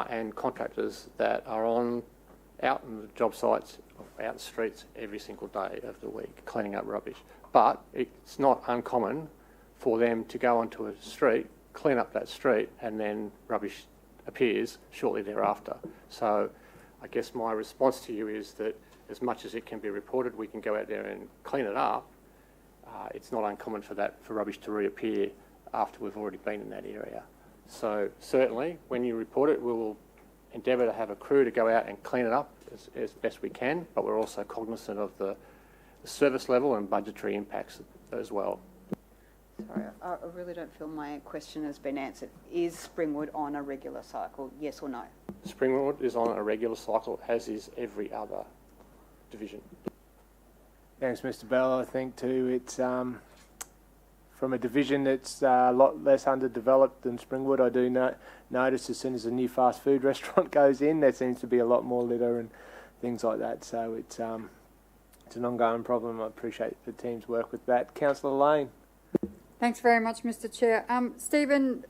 and contractors that are out in the job sites, out in the streets every single day of the week, cleaning up rubbish. But it's not uncommon for them to go onto a street, clean up that street, and then rubbish appears shortly thereafter. So I guess my response to you is that as much as it can be reported, we can go out there and clean it up. It's not uncommon for rubbish to reappear after we've already been in that area. So certainly when you report it, we will endeavour to have a crew to go out and clean it up as best we can, but we're also cognisant of the service level and budgetary impacts as well. Sorry, I really don't feel my question has been answered. Is Springwood on a regular cycle, yes or no? Springwood is on a regular cycle, as is every other division. Thanks, Mr. Bell. I think too it's from a division that's a lot less underdeveloped than Springwood. I do notice as soon as a new fast food restaurant goes in, there seems to be a lot more litter and things like that. So it's an ongoing problem. I appreciate the team's work with that. Councillor Lane. Thanks very much, Mr. Chair. Stephen,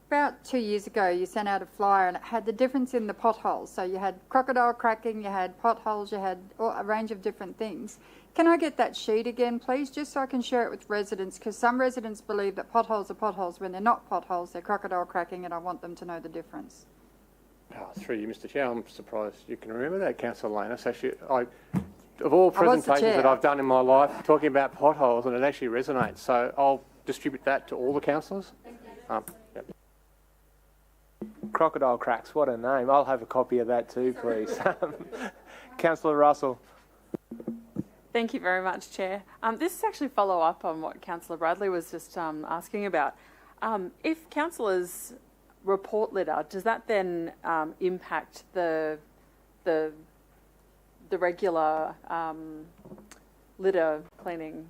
about 2 years ago, you sent out a flyer and it had the difference in the potholes. So you had crocodile cracking, you had potholes, you had a range of different things. Can I get that sheet again, please, just so I can share it with residents? Because some residents believe that potholes are potholes when they're not potholes, they're crocodile cracking, and I want them to know the difference. Through you, Mr. Chair, I'm surprised you can remember that, Councillor Lane. It's actually, of all presentations that I've done in my life, talking about potholes, and it actually resonates. So I'll distribute that to all the councillors. Yep. Crocodile Cracks, what a name. I'll have a copy of that too, please. Councillor Russell. Thank you very much, Chair. This is actually follow up on what Councillor Bradley was just asking about. If councillors report litter, does that then impact the regular litter cleaning?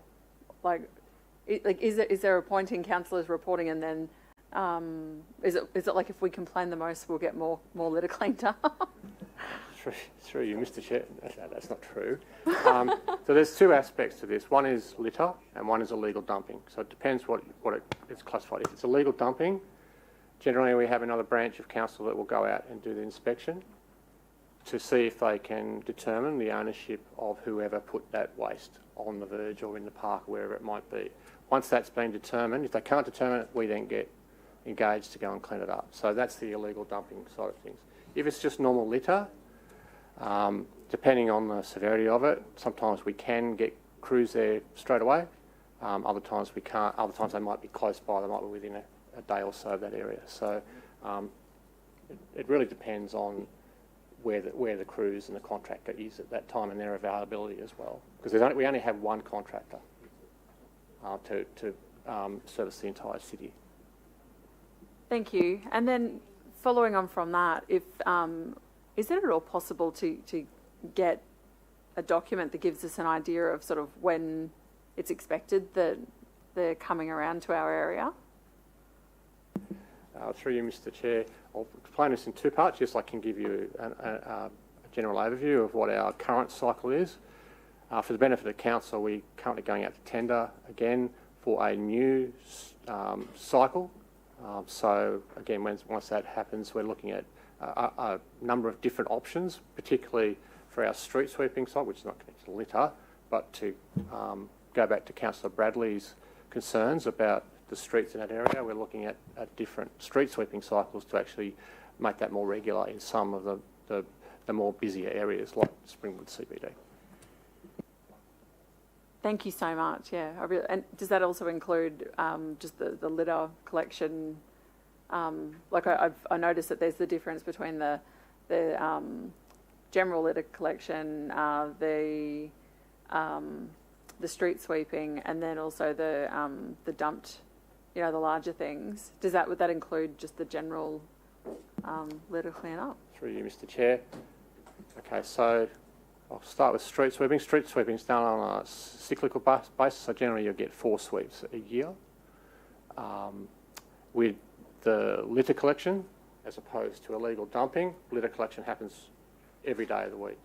Is there a point in councillors reporting, and then is it like if we complain the most, we'll get more litter cleaned up? Through you, Mr. Chair. That's not true. So there's two aspects to this. One is litter, and one is illegal dumping. So it depends what it's classified. If it's illegal dumping, generally we have another branch of council that will go out and do the inspection to see if they can determine the ownership of whoever put that waste on the verge or in the park, or wherever it might be. Once that's been determined, if they can't determine it, we then get engaged to go and clean it up. So that's the illegal dumping side of things. If it's just normal litter, depending on the severity of it, sometimes we can get crews there straight away. Other times we can't. Other times they might be close by. They might be within a day or so of that area. So it really depends on where the crews and the contractor is at that time, and their availability as well. Because we only have one contractor to service the entire city. Thank you. And then following on from that, is it at all possible to get a document that gives us an idea of sort of when it's expected that they're coming around to our area? Through you, Mr. Chair, I'll explain this in two parts. Yes, I can give you a general overview of what our current cycle is. For the benefit of council, we're currently going out to tender again for a new cycle. So again, once that happens, we're looking at a number of different options, particularly for our street sweeping site, which is not connected to litter, but to go back to Councillor Bradley's concerns about the streets in that area. We're looking at different street sweeping cycles to actually make that more regular in some of the more busier areas like Springwood CBD. Thank you so much. Yeah, and does that also include just the litter collection? I noticed that there's the difference between the general litter collection, the street sweeping, and then also the dumped, the larger things. Would that include just the general litter clean-up? Through you, Mr. Chair. Okay, so I'll start with street sweeping. Street sweeping is done on a cyclical basis, so generally you'll get 4 sweeps a year. With the litter collection, as opposed to illegal dumping, litter collection happens every day of the week.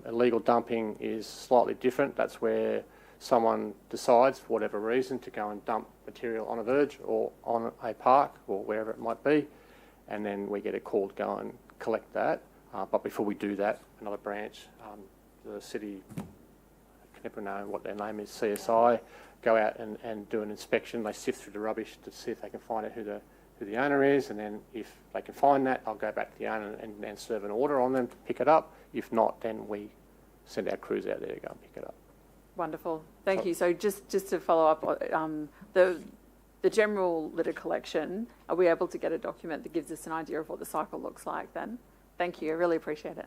Illegal dumping is slightly different. That's where someone decides, for whatever reason, to go and dump material on a verge or on a park or wherever it might be, and then we get a call to go and collect that. But before we do that, another branch, the city, I can never know what their name is, CSI, go out and do an inspection. They sift through the rubbish to see if they can find out who the owner is, and then if they can find that, they'll go back to the owner and serve an order on them to pick it up. If not, then we send our crews out there to go and pick it up. Wonderful. Thank you. So just to follow up, the general litter collection, are we able to get a document that gives us an idea of what the cycle looks like then? Thank you. I really appreciate it.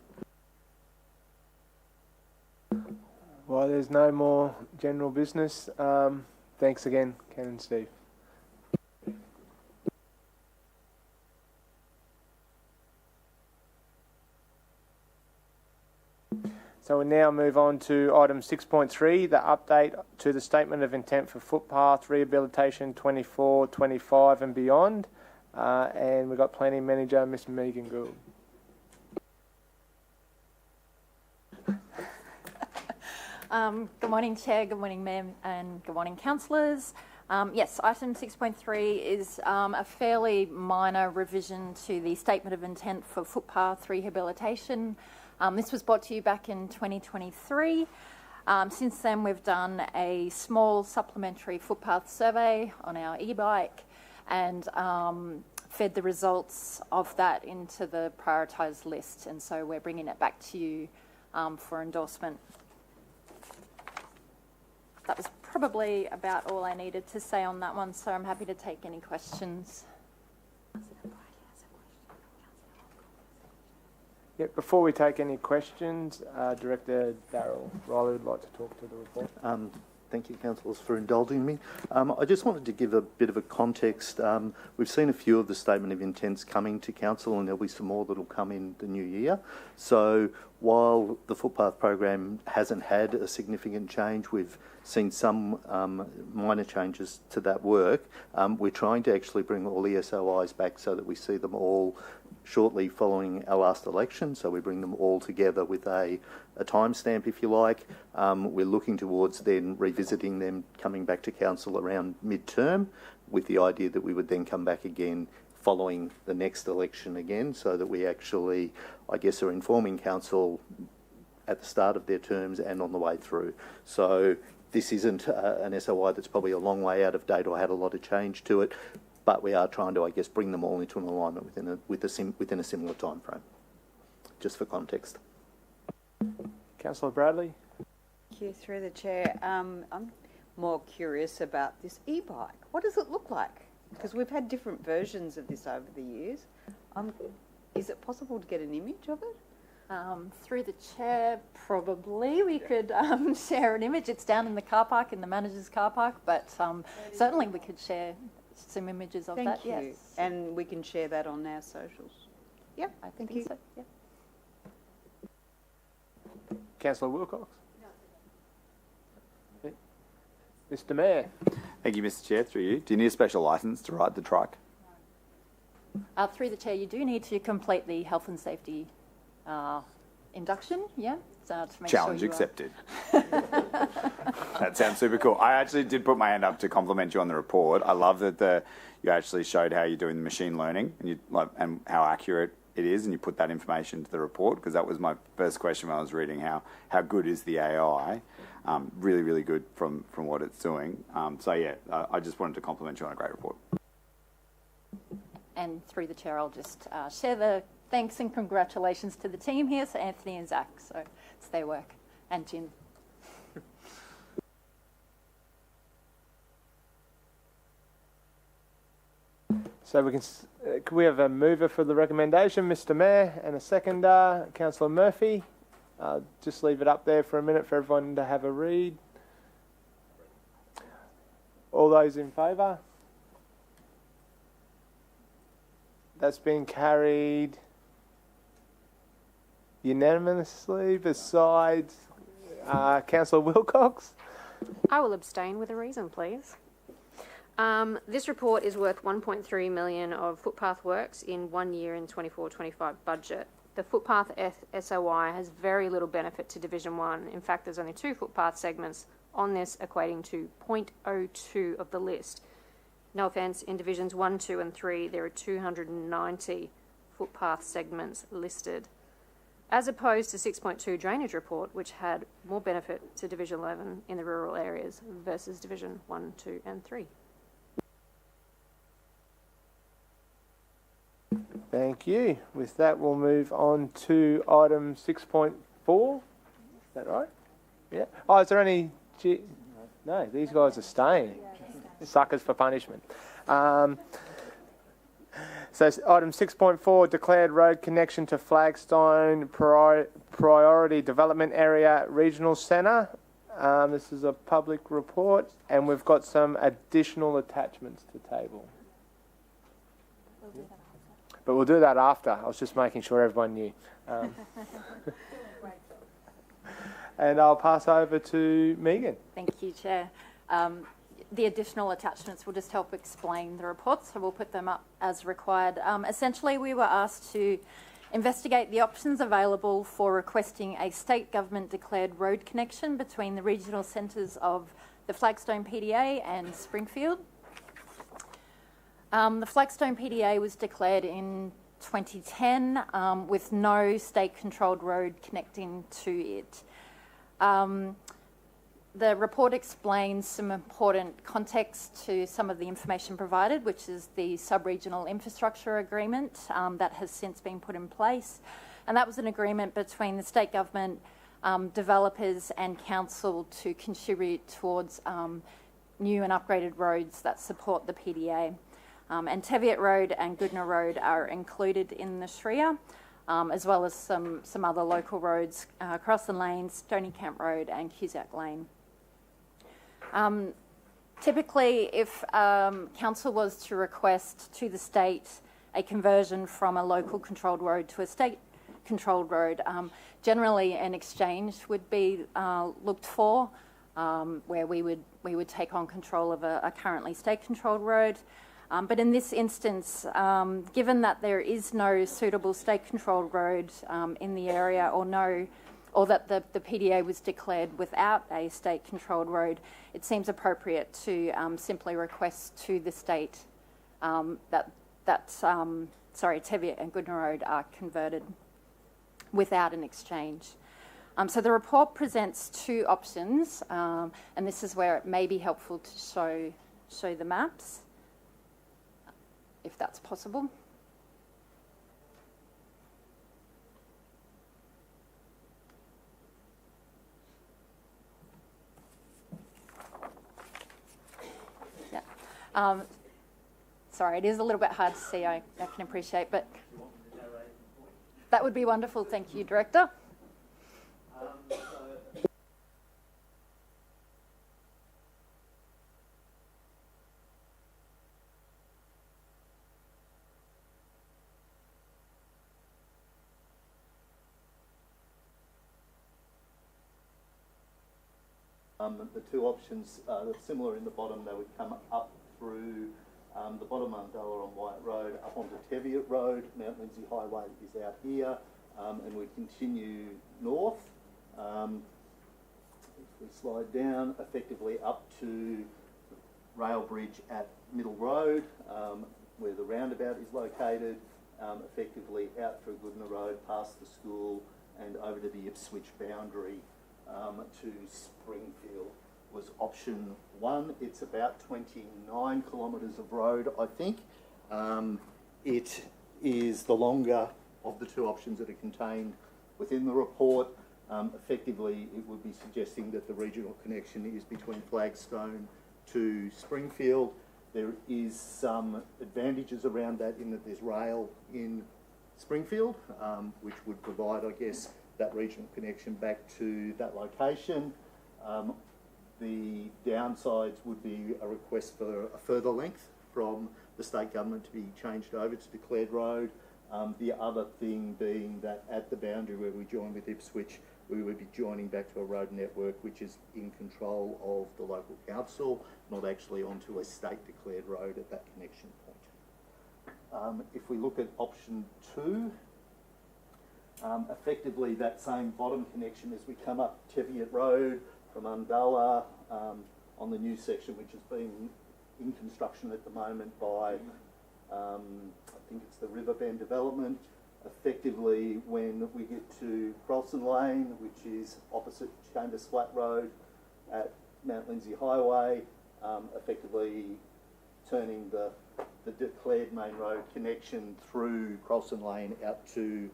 Well, there's no more general business. Thanks again, Ken and Steve. So we now move on to item 6.3, the update to the Statement of Intent for Footpath Rehabilitation 24, 25 and beyond. And we've got Planning Manager, Ms Megan Gould. Good morning, Chair, good morning, Ma'am, and good morning, councillors. Yes, item 6.3 is a fairly minor revision to the Statement of Intent for Footpath Rehabilitation. This was brought to you back in 2023. Since then, we've done a small supplementary footpath survey on our e-bike and fed the results of that into the prioritised list. And so we're bringing it back to you for endorsement. That was probably about all I needed to say on that one, so I'm happy to take any questions. Yeah, before we take any questions, Director Darryl Riley would like to talk to the report. Thank you, councillors, for indulging me. I just wanted to give a bit of a context. We've seen a few of the statement of intents coming to council, and there'll be some more that will come in the new year. So while the footpath program hasn't had a significant change, we've seen some minor changes to that work. We're trying to actually bring all the SOIs back so that we see them all shortly following our last election. So we bring them all together with a timestamp, if you like. We're looking towards then revisiting them, coming back to council around mid-term, with the idea that we would then come back again following the next election again, so that we actually, I guess, are informing council at the start of their terms and on the way through. So this isn't an SOI that's probably a long way out of date or had a lot of change to it, but we are trying to, I guess, bring them all into an alignment within a similar time frame, just for context. Councillor Bradley. Thank you, through the chair. I'm more curious about this e-bike. What does it look like? Because we've had different versions of this over the years. Is it possible to get an image of it? Through the chair, probably we could share an image. It's down in the car park, in the manager's car park, but certainly we could share some images of that. Thank you. Yes. And we can share that on our socials. Yep, I thank think you. so. Yeah. Councillor Wilcox. Mr Mayor. Thank you, Mr Chair. Through you. Do you need a special licence to ride the trike? Through the chair, you do need to complete the health and safety induction, yeah? So to make Challenge sure you accepted. That sounds super cool. I actually did put my hand up to compliment you on the report. I love that you actually showed how you're doing the machine learning and how accurate it is, and you put that information to the report, because that was my first question when I was reading how good is the AI. Really, really good from what it's doing. So yeah, I just wanted to compliment you on a great report. And through the chair, I'll just share the thanks and congratulations to the team here, so Anthony and Zach. So it's their work, and Jim. So can we have a mover for the recommendation, Mr Mayor, and a seconder, Councillor Murphy? Just leave it up there for a minute for everyone to have a read. All those in favour? That's been carried unanimously, besides Councillor Wilcox. I will abstain with a reason, please. This report is worth 1.3 million of footpath works in 1 year in 24-25 budget. The footpath SOI has very little benefit to Division 1. In fact, there's only 2 footpath segments on this, equating to 0.02 of the list. No offence, in Divisions 1, 2 and 3 there are 290 footpath segments listed, as opposed to 6.2 drainage report, which had more benefit to Division 11 in the rural areas versus Division 1, 2 and 3. Thank you. With that, we'll move on to item 6.4. Is that right? Yeah. Oh, is there any... No, these guys are staying. Suckers for punishment. So item 6.4, declared road connection to Flagstone Priority Development Area Regional Centre. This is a public report, and we've got some additional attachments to table. But we'll do that after. I was just making sure everyone knew. And I'll pass over to Megan. Thank you, Chair. The additional attachments will just help explain the report, so we'll put them up as required. Essentially, we were asked to investigate the options available for requesting a state government declared road connection between the regional centres of the Flagstone PDA and Springfield. The Flagstone PDA was declared in 2010 with no state-controlled road connecting to it. The report explains some important context to some of the information provided, which is the sub-regional infrastructure agreement that has since been put in place. And that was an agreement between the state government, developers and council to contribute towards new and upgraded roads that support the PDA. And Teviot Road and Goodna Road are included in the SHREA, as well as some other local roads, Crossan Lane, Stony Camp Road and Cusack Lane. Typically, if council was to request to the state a conversion from a local controlled road to a state controlled road, generally an exchange would be looked for, where we would take on control of a currently state controlled road. But in this instance, given that there is no suitable state controlled road in the area, or that the PDA was declared without a state controlled road, it seems appropriate to simply request to the state that Teviot and Goodna Road are converted without an exchange. So the report presents two options, and this is where it may be helpful to show the maps, if that's possible. Yeah. Sorry, it is a little bit hard to see, I can appreciate, but that would be wonderful. Thank you, Director. The two options are similar in the bottom. They would come up through the bottom Undella on White Road, up onto Teviot Road. Mount Lindsay Highway is out here, and we continue north. If we slide down, effectively up to Rail Bridge at Middle Road, where the roundabout is located, effectively out through Goodna Road, past the school, and over to the Ipswich boundary to Springfield was option one. It's about 29 kilometres of road, I think. It is the longer of the two options that are contained within the report. Effectively, it would be suggesting that the regional connection is between Flagstone to Springfield. There is some advantages around that in that there's rail in Springfield, which would provide, I guess, that regional connection back to that location. The downsides would be a request for a further length from the state government to be changed over to declared road. The other thing being that at the boundary where we join with Ipswich, we would be joining back to a road network which is in control of the local council, not actually onto a state declared road at that connection point. If we look at option two, effectively that same bottom connection as we come up Teviot Road from Undella on the new section which is being in construction at the moment by, I think it's the Riverbend Development. Effectively, when we get to Crossan Lane, which is opposite Chambers Flat Road at Mount Lindsay Highway, effectively turning the declared main road connection through Crossan Lane out to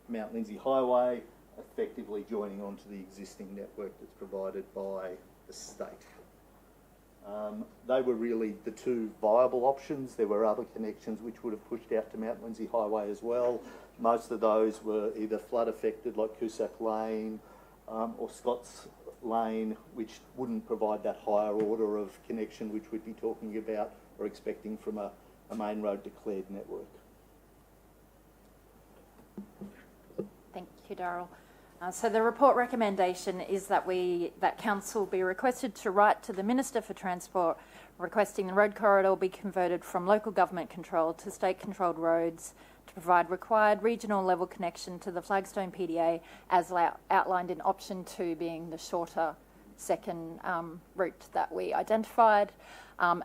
Mount Lindsay Highway, effectively joining onto the existing network that's provided by the state. They were really the two viable options. There were other connections which would have pushed out to Mount Lindsay Highway as well. Most of those were either flood affected like Cusack Lane or Scott's Lane, which wouldn't provide that higher order of connection which we'd be talking about or expecting from a main road declared network. Thank you, Darryl. So the report recommendation is that council be requested to write to the Minister for Transport requesting the road corridor be converted from local government controlled to state controlled roads to provide required regional level connection to the Flagstone PDA as outlined in option 2, being the shorter second route that we identified,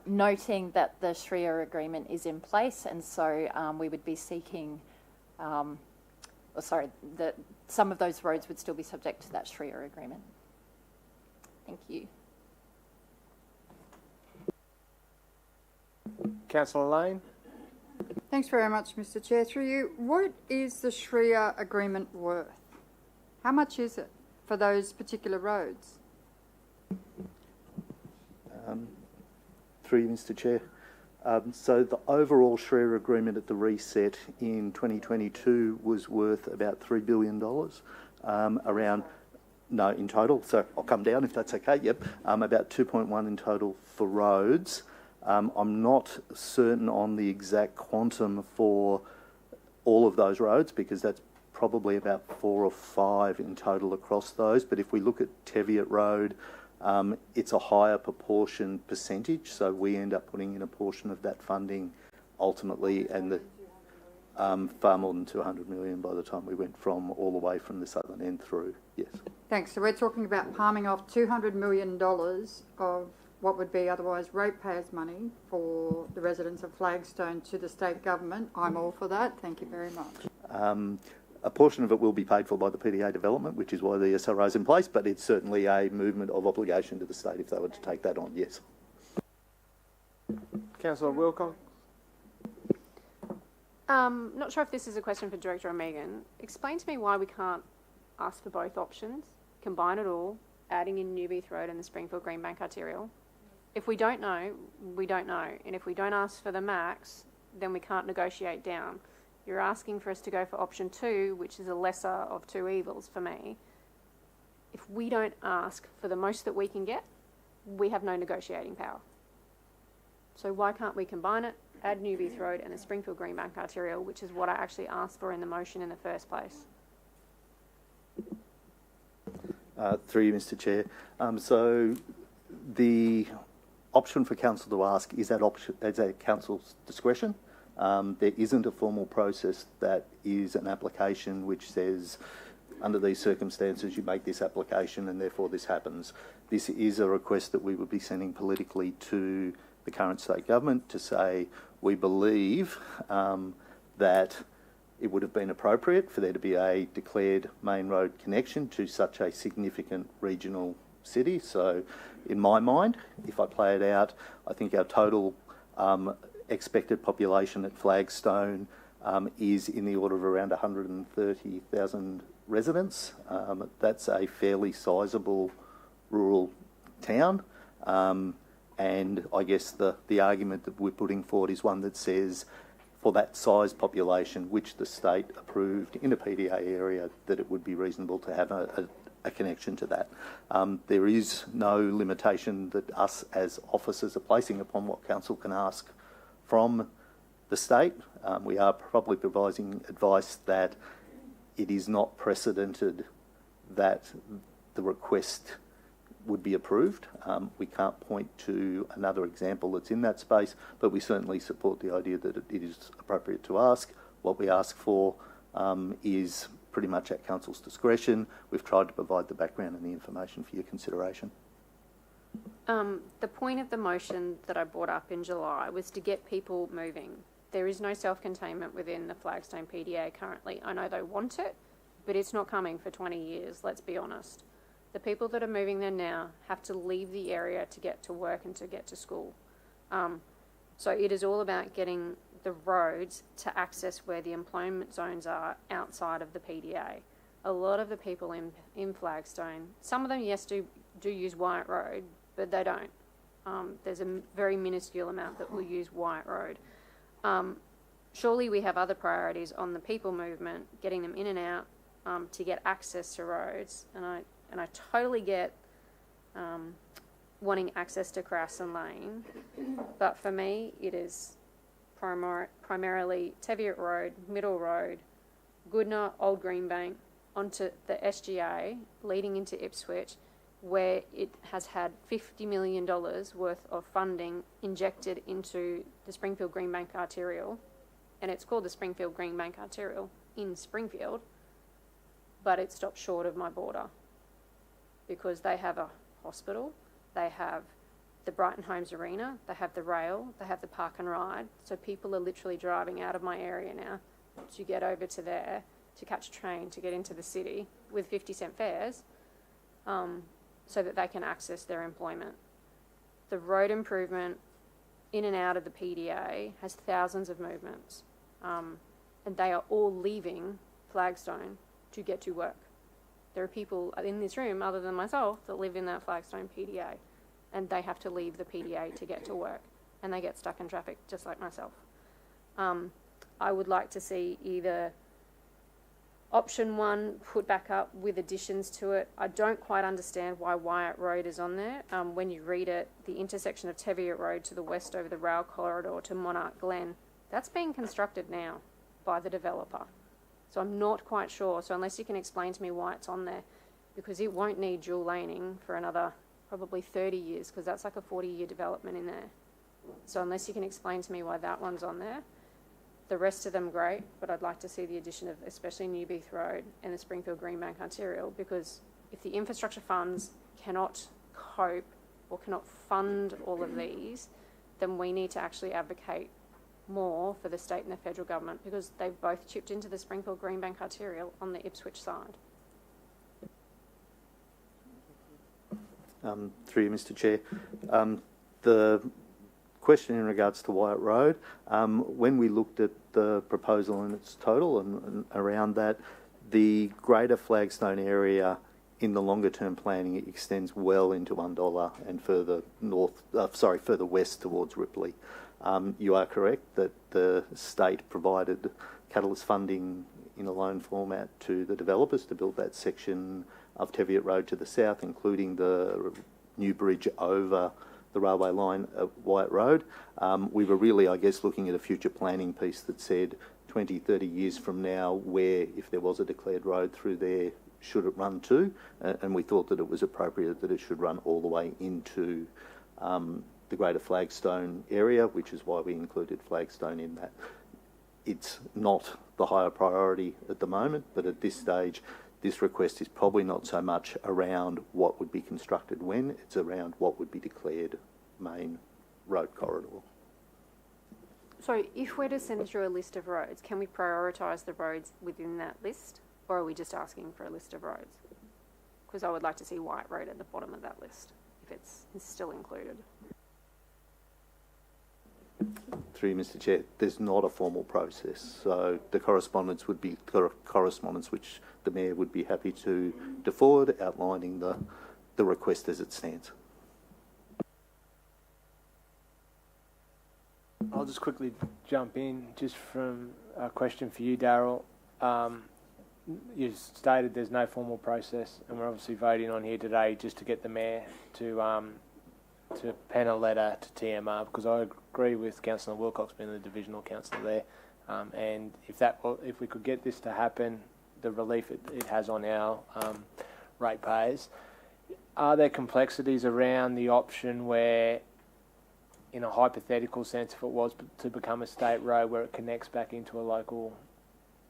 noting that the SHREA agreement is in place, and so we would be seeking some of those roads would still be subject to that SHREA agreement. Thank you. Councillor Lane. Thanks very much, Mr. Chair. Through you, what is the SHREA agreement worth? How much is it for those particular roads? Through you, Mr. Chair. So the overall share agreement at the reset in 2022 was worth about $3 billion, in total. So I'll come down if that's okay. Yep, about 2.1 in total for roads. I'm not certain on the exact quantum for all of those roads because that's probably about 4 or 5 in total across those. But if we look at Teviot Road, it's a higher proportion percentage, so we end up putting in a portion of that funding ultimately, and the far more than 200 million by the time we went from all the way from the southern end through. Yes. Thanks. So we're talking about palming off $200 million of what would be otherwise ratepayers' money for the residents of Flagstone to the state government. I'm all for that. Thank you very much. A portion of it will be paid for by the PDA development, which is why the SRO is in place, but it's certainly a movement of obligation to the state if they were to take that on, yes. Councillor Wilcox. Not sure if this is a question for Director O'Megan. Explain to me why we can't ask for both options, combine it all, adding in Newbeath Road and the Springfield Greenbank Arterial. If we don't know, we don't know. And if we don't ask for the max, then we can't negotiate down. You're asking for us to go for option 2, which is a lesser of two evils for me. If we don't ask for the most that we can get, we have no negotiating power. So why can't we combine it, add Newbeath Road and the Springfield Greenbank Arterial, which is what I actually asked for in the motion in the first place? Through you, Mr. Chair. So the option for council to ask is at council's discretion. There isn't a formal process that is an application which says, under these circumstances, you make this application and therefore this happens. This is a request that we would be sending politically to the current state government to say, we believe that it would have been appropriate for there to be a declared main road connection to such a significant regional city. So in my mind, if I play it out, I think our total expected population at Flagstone is in the order of around 130,000 residents. That's a fairly sizable rural town. And I guess the argument that we're putting forward is one that says for that size population, which the state approved in a PDA area, that it would be reasonable to have a connection to that. There is no limitation that us as officers are placing upon what council can ask from the state. We are probably providing advice that it is not precedented that the request would be approved. We can't point to another example that's in that space, but we certainly support the idea that it is appropriate to ask. What we ask for is pretty much at council's discretion. We've tried to provide the background and the information for your consideration. The point of the motion that I brought up in July was to get people moving. There is no self-containment within the Flagstone PDA currently. I know they want it, but it's not coming for 20 years, let's be honest. The people that are moving there now have to leave the area to get to work and to get to school. So it is all about getting the roads to access where the employment zones are outside of the PDA. A lot of the people in Flagstone, some of them, yes, do use Wyatt Road, but they don't. There's a very minuscule amount that will use Wyatt Road. Surely we have other priorities on the people movement, getting them in and out to get access to roads, and I totally get wanting access to Crowson Lane, but for me it is primarily Teviot Road, Middle Road, Goodna, Old Greenbank, onto the SGA leading into Ipswich, where it has had $50 million worth of funding injected into the Springfield Greenbank Arterial, and it's called the Springfield Greenbank Arterial in Springfield, but it stops short of my border because they have a hospital, they have the Brighton Homes Arena, they have the rail, they have the park and ride, so people are literally driving out of my area now to get over to there to catch a train to get into the city with 50-cent fares, so that they can access their employment. The road improvement in and out of the PDA has thousands of movements, and they are all leaving Flagstone to get to work. There are people in this room, other than myself, that live in that Flagstone PDA, and they have to leave the PDA to get to work, and they get stuck in traffic just like myself. I would like to see either option 1 put back up with additions to it. I don't quite understand why Wyatt Road is on there. When you read it, the intersection of Teviot Road to the west over the rail corridor to Monarch Glen, that's being constructed now by the developer. So I'm not quite sure. So unless you can explain to me why it's on there, because it won't need dual laning for another probably 30 years, because that's like a 40-year development in there. So unless you can explain to me why that one's on there, the rest of them great, but I'd like to see the addition of especially Newbeath Road and the Springfield Greenbank Arterial, because if the infrastructure funds cannot cope or cannot fund all of these, then we need to actually advocate more for the state and the federal government, because they've both chipped into the Springfield Greenbank Arterial on the Ipswich side. Through you, Mr. Chair. The question in regards to Wyatt Road, when we looked at the proposal in its total and around that, the greater Flagstone area in the longer term planning, it extends well into Undollah and further further west towards Ripley. You are correct that the state provided catalyst funding in a loan format to the developers to build that section of Teviot Road to the south, including the new bridge over the railway line at Wyatt Road. We were really, I guess, looking at a future planning piece that said 20, 30 years from now, where if there was a declared road through there, should it run to? And we thought that it was appropriate that it should run all the way into the greater Flagstone area, which is why we included Flagstone in that. It's not the higher priority at the moment, but at this stage, this request is probably not so much around what would be constructed when, it's around what would be declared main road corridor. So if we're to send through a list of roads, can we prioritise the roads within that list, or are we just asking for a list of roads? Because I would like to see Wyatt Road at the bottom of that list, if it's still included. Through you, Mr. Chair, there's not a formal process, so the correspondence would be correspondence which the Mayor would be happy to forward, outlining the request as it stands. I'll just quickly jump in, just from a question for you, Daryl. You stated there's no formal process, and we're obviously voting on here today just to get the Mayor to pen a letter to TMR, because I agree with Councillor Wilcox being the divisional councillor there, and if we could get this to happen, the relief it has on our ratepayers. Are there complexities around the option where, in a hypothetical sense, if it was to become a state road where it connects back into a local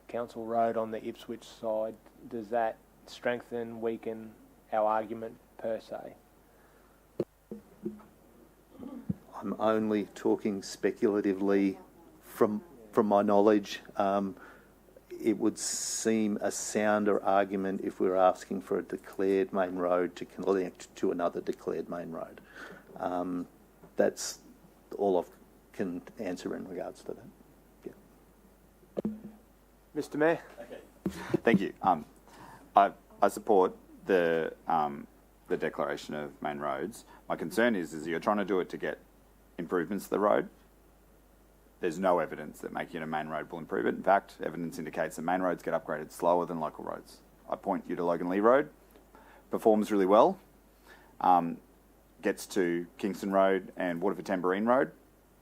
council road on the Ipswich side, does that strengthen, weaken our argument per se? I'm only talking speculatively from my knowledge. It would seem a sounder argument if we were asking for a declared main road to connect to another declared main road. That's all I can answer in regards to that. Yeah. Mr. Mayor? Okay. Thank you. I support the declaration of main roads. My concern is you're trying to do it to get improvements to the road. There's no evidence that making it a main road will improve it. In fact, evidence indicates that main roads get upgraded slower than local roads. I point you to Logan Lee Road, performs really well, gets to Kingston Road and Waterford Tamborine Road,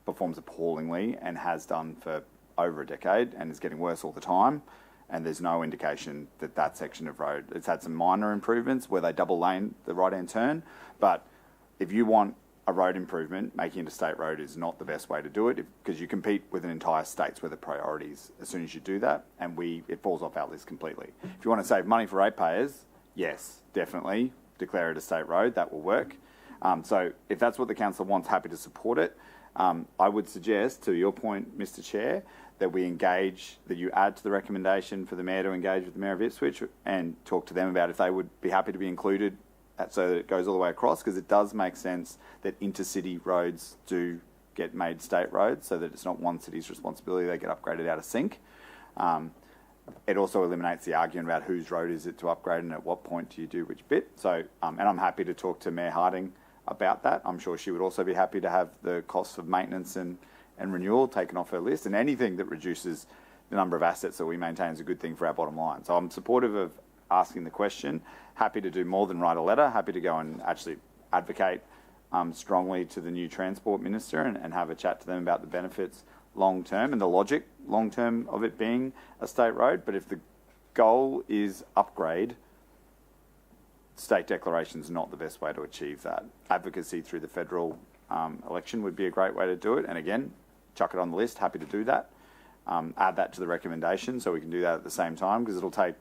performs appallingly and has done for over a decade and is getting worse all the time. And there's no indication that that section of road, it's had some minor improvements where they double lane the right-hand turn. But if you want a road improvement, making it a state road is not the best way to do it, because you compete with an entire state's where the priorities as soon as you do that, and it falls off our list completely. If you want to save money for ratepayers, yes, definitely declare it a state road. That will work. So if that's what the council wants, happy to support it. I would suggest, to your point, Mr. Chair, that we engage, that you add to the recommendation for the Mayor to engage with the Mayor of Ipswich and talk to them about if they would be happy to be included so that it goes all the way across, because it does make sense that intercity roads do get made state roads so that it's not one city's responsibility, they get upgraded out of sync. it also eliminates the argument about whose road is it to upgrade and at what point do you do which bit. So, and I'm happy to talk to Mayor Harding about that. I'm sure she would also be happy to have the costs of maintenance and renewal taken off her list, and anything that reduces the number of assets that we maintain is a good thing for our bottom line. So I'm supportive of asking the question, happy to do more than write a letter, happy to go and actually advocate strongly to the new Transport Minister and have a chat to them about the benefits long term and the logic long term of it being a state road. But if the goal is upgrade, state declaration is not the best way to achieve that. Advocacy through the federal election would be a great way to do it. And again, chuck it on the list, happy to do that. Add that to the recommendation so we can do that at the same time, because it'll take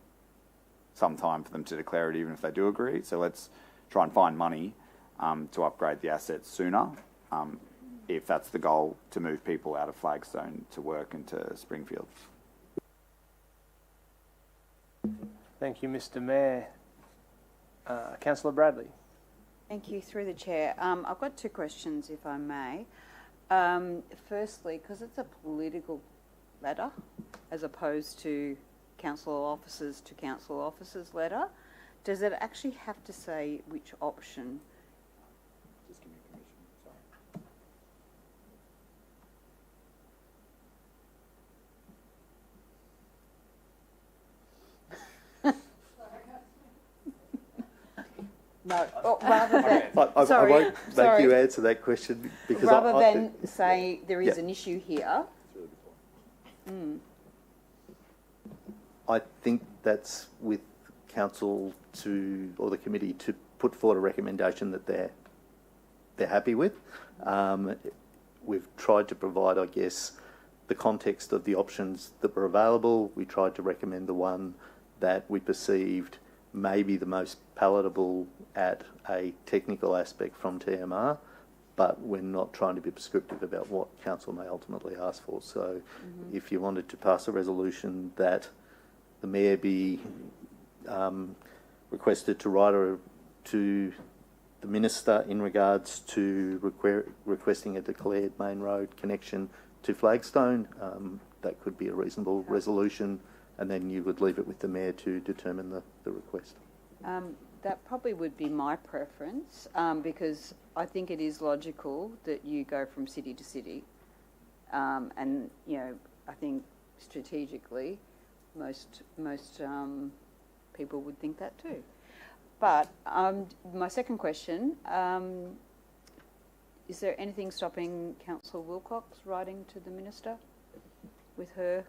some time for them to declare it even if they do agree. So let's try and find money to upgrade the assets sooner, if that's the goal, to move people out of Flagstone to work into Springfield. Thank you, Mr. Mayor. Councillor Bradley. Thank you, through the chair. I've got two questions, if I may. Firstly, because it's a political letter as opposed to council officers letter, does it actually have to say which option? Just give me permission, sorry. No, rather than I won't make you answer that question because rather than say there is an issue here. I think that's with council or the committee to put forward a recommendation that they're happy with. We've tried to provide, I guess, the context of the options that were available. We tried to recommend the one that we perceived may be the most palatable at a technical aspect from TMR, but we're not trying to be prescriptive about what council may ultimately ask for. So if you wanted to pass a resolution that the mayor be requested to write to the minister in regards to requesting a declared main road connection to Flagstone, that could be a reasonable resolution, and then you would leave it with the mayor to determine the request. That probably would be my preference, because I think it is logical that you go from city to city, and I think strategically most people would think that too. But my second question, is there anything stopping Councillor Wilcox writing to the Minister with her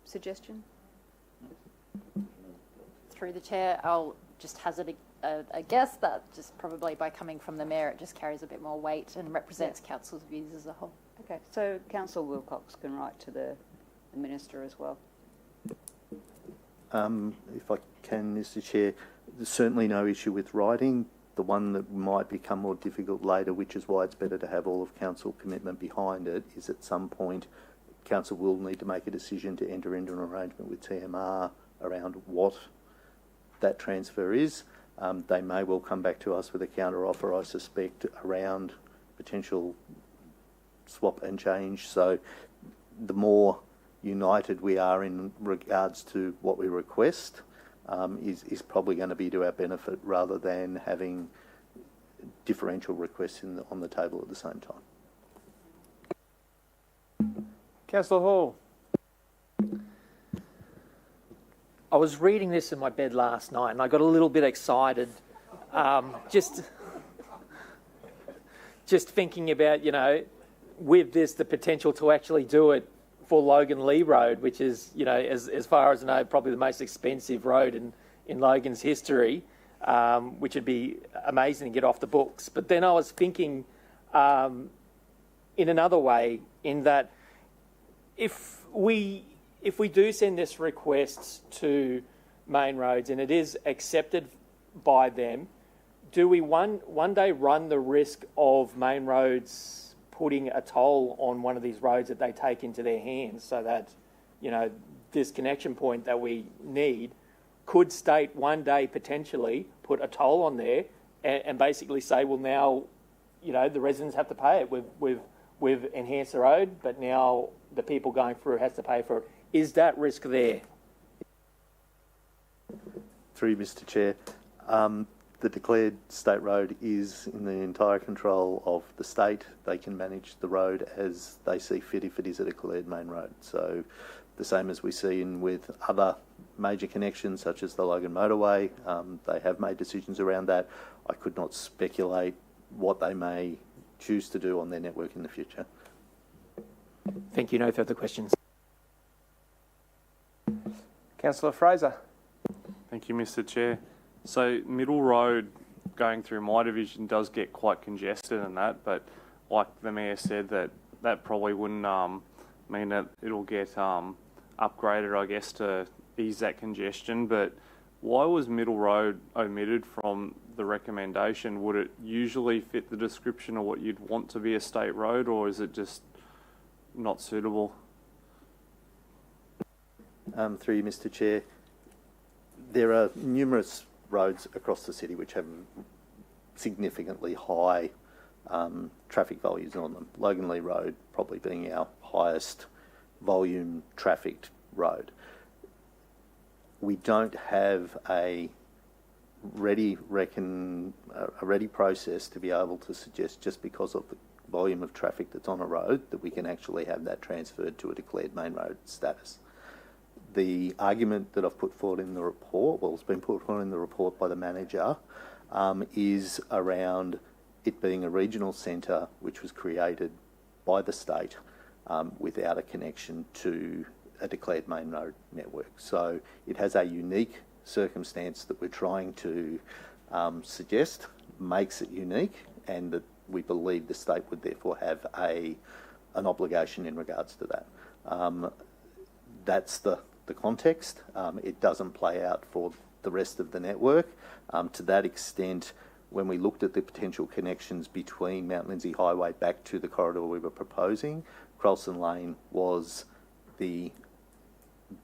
suggestion? Through the chair, I'll just hazard a guess that just probably by coming from the mayor, it just carries a bit more weight and represents council's views as a whole. Okay, so Councillor Wilcox can write to the Minister as well. If I can, Mr. Chair, there's certainly no issue with writing. The one that might become more difficult later, which is why it's better to have all of council commitment behind it, is at some point council will need to make a decision to enter into an arrangement with TMR around what that transfer is. They may well come back to us with a counter offer, I suspect, around potential swap and change. So the more united we are in regards to what we request is probably going to be to our benefit rather than having differential requests on the table at the same time. Councillor Hall. I was reading this in my bed last night and I got a little bit excited, just thinking about, with this, the potential to actually do it for Logan Lee Road, which is, as far as I know, probably the most expensive road in Logan's history, which would be amazing to get off the books. But then I was thinking in another way, in that if we do send this request to Main Roads and it is accepted by them, do we one day run the risk of Main Roads putting a toll on one of these roads that they take into their hands, so that, this connection point that we need, could state one day potentially put a toll on there and basically say, well, now, the residents have to pay it. We've enhanced the road, but now the people going through has to pay for it. Is that risk there? Through you, Mr. Chair. The declared state road is in the entire control of the state. They can manage the road as they see fit if it is a declared main road. So the same as we see in with other major connections such as the Logan Motorway, they have made decisions around that. I could not speculate what they may choose to do on their network in the future. Thank you. No further questions. Councillor Fraser. Thank you, Mr. Chair. So Middle Road going through my division does get quite congested and that, but like the Mayor said, that probably wouldn't mean that it'll get upgraded, I guess, to ease that congestion. But why was Middle Road omitted from the recommendation? Would it usually fit the description of what you'd want to be a state road, or is it just not suitable? Through you, Mr. Chair. There are numerous roads across the city which have significantly high traffic volumes on them. Logan Lee Road probably being our highest volume trafficked road. We don't have a ready process to be able to suggest just because of the volume of traffic that's on a road that we can actually have that transferred to a declared main road status. The argument that I've put forward in the report, well, it's been put forward in the report by the manager, is around it being a regional centre which was created by the state without a connection to a declared main road network. So it has a unique circumstance that we're trying to suggest makes it unique, and that we believe the state would therefore have an obligation in regards to that. That's the context. It doesn't play out for the rest of the network. To that extent, when we looked at the potential connections between Mount Lindesay Highway back to the corridor we were proposing, Crolson Lane was the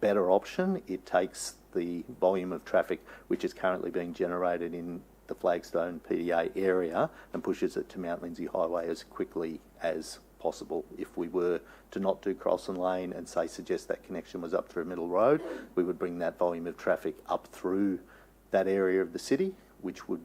better option. It takes the volume of traffic which is currently being generated in the Flagstone PDA area and pushes it to Mount Lindesay Highway as quickly as possible. If we were to not do Crolson Lane and say suggest that connection was up through Middle Road, we would bring that volume of traffic up through that area of the city, which would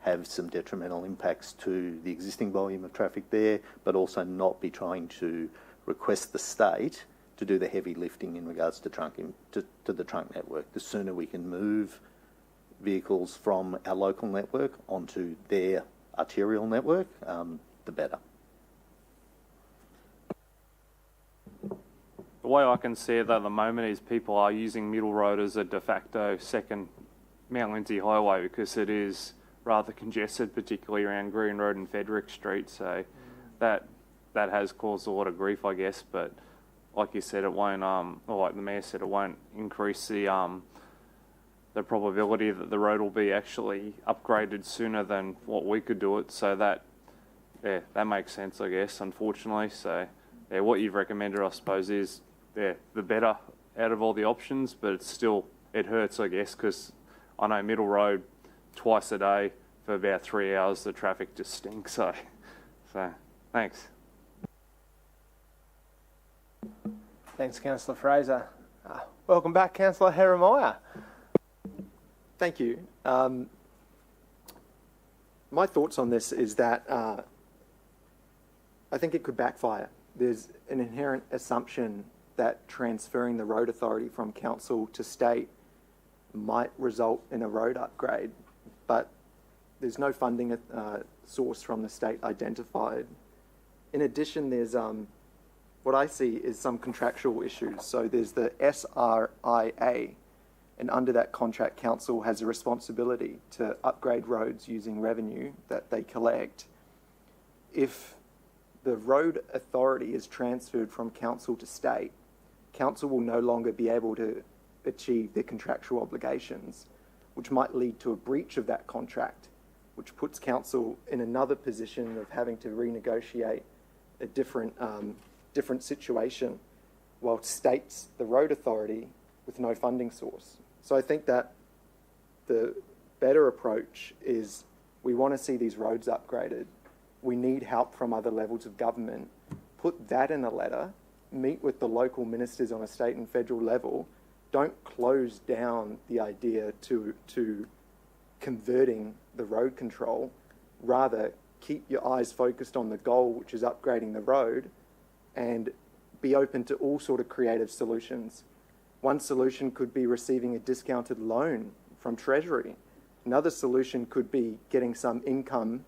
have some detrimental impacts to the existing volume of traffic there, but also not be trying to request the state to do the heavy lifting in regards to the trunk network. The sooner we can move vehicles from our local network onto their arterial network, the better. The way I can see it at the moment is people are using Middle Road as a de facto second Mount Lindesay Highway because it is rather congested, particularly around Green Road and Frederick Street. So that has caused a lot of grief, I guess. But like you said, it won't. Or like the Mayor said, it won't increase the probability that the road will be actually upgraded sooner than what we could do it. So that makes sense, I guess. Unfortunately, so what you've recommended, I suppose, is the better out of all the options, but it hurts, I guess, because I know Middle Road twice a day for about 3 hours, the traffic just stinks. So thanks. Thanks, Councillor Fraser. Welcome back, Councillor Jeremiah. Thank you. My thoughts on this is that I think it could backfire. There's an inherent assumption that transferring the road authority from council to state might result in a road upgrade, but there's no funding source from the state identified. In addition, there's what I see is some contractual issues. So there's the SRIA, and under that contract, council has a responsibility to upgrade roads using revenue that they collect. If the road authority is transferred from council to state, council will no longer be able to achieve their contractual obligations, which might lead to a breach of that contract, which puts council in another position of having to renegotiate a different situation, while states the road authority with no funding source. So I think that the better approach is we want to see these roads upgraded. We need help from other levels of government. Put that in a letter, meet with the local ministers on a state and federal level. don't close down the idea to converting the road control. Rather, keep your eyes focused on the goal, which is upgrading the road, and be open to all sort of creative solutions. One solution could be receiving a discounted loan from Treasury. Another solution could be getting some income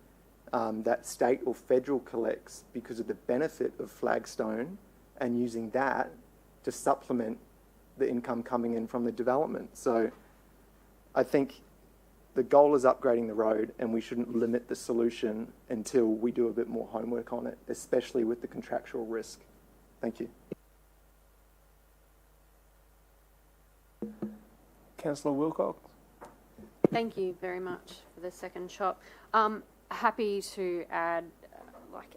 that state or federal collects because of the benefit of flagstone, and using that to supplement the income coming in from the development. So I think the goal is upgrading the road, and we shouldn't limit the solution until we do a bit more homework on it, especially with the contractual risk. Thank you. Councillor Wilcox. Thank you very much for the second shot. Happy to add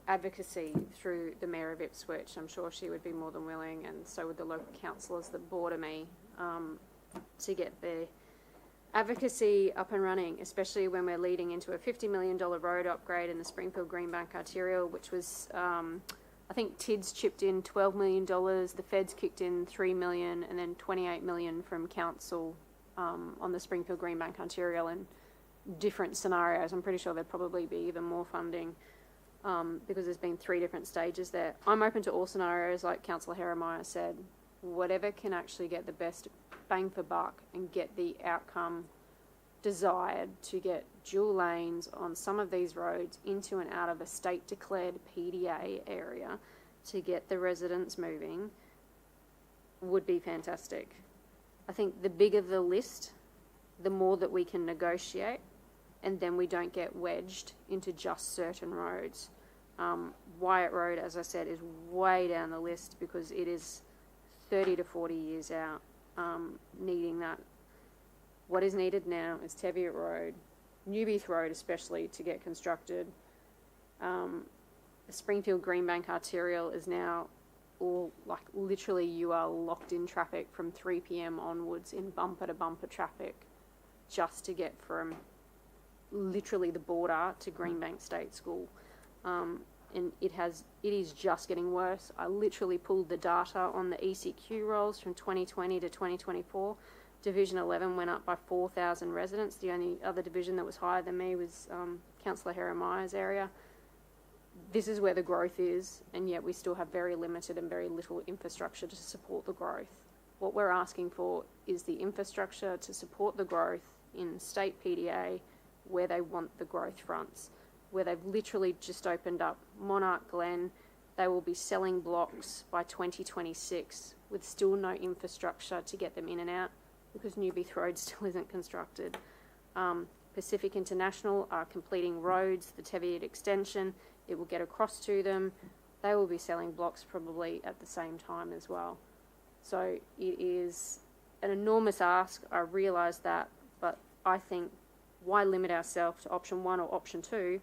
advocacy through the Mayor of Ipswich. I'm sure she would be more than willing, and so would the local councillors that border me, to get the advocacy up and running, especially when we're leading into a $50 million road upgrade in the Springfield Greenbank Arterial, which was, I think TIDS chipped in $12 million, the Feds kicked in $3 million, and then $28 million from council on the Springfield Greenbank Arterial in different scenarios. I'm pretty sure there'd probably be even more funding because there's been 3 different stages there. I'm open to all scenarios, like Councillor Heremiah said. Whatever can actually get the best bang for buck and get the outcome desired to get dual lanes on some of these roads into and out of a state-declared PDA area to get the residents moving would be fantastic. I think the bigger the list, the more that we can negotiate, and then we don't get wedged into just certain roads. Wyatt Road, as I said, is way down the list because it is 30 to 40 years out, needing that. What is needed now is Teviot Road, Newbeath Road especially, to get constructed. The Springfield Greenbank Arterial is now all, like, literally you are locked in traffic from 3 p.m. onwards in bumper-to-bumper traffic just to get from literally the border to Greenbank State School. And it is just getting worse. I literally pulled the data on the ECQ rolls from 2020 to 2024. Division 11 went up by 4,000 residents. The only other division that was higher than me was Councillor Heremiah's area. This is where the growth is, and yet we still have very limited and very little infrastructure to support the growth. What we're asking for is the infrastructure to support the growth in state PDA where they want the growth fronts, where they've literally just opened up Monarch Glen. They will be selling blocks by 2026 with still no infrastructure to get them in and out because Newbeath Road still isn't constructed. Pacific International are completing roads, the Teviot extension. It will get across to them. They will be selling blocks probably at the same time as well. So it is an enormous ask. I realise that, but I think why limit ourselves to option 1 or option 2?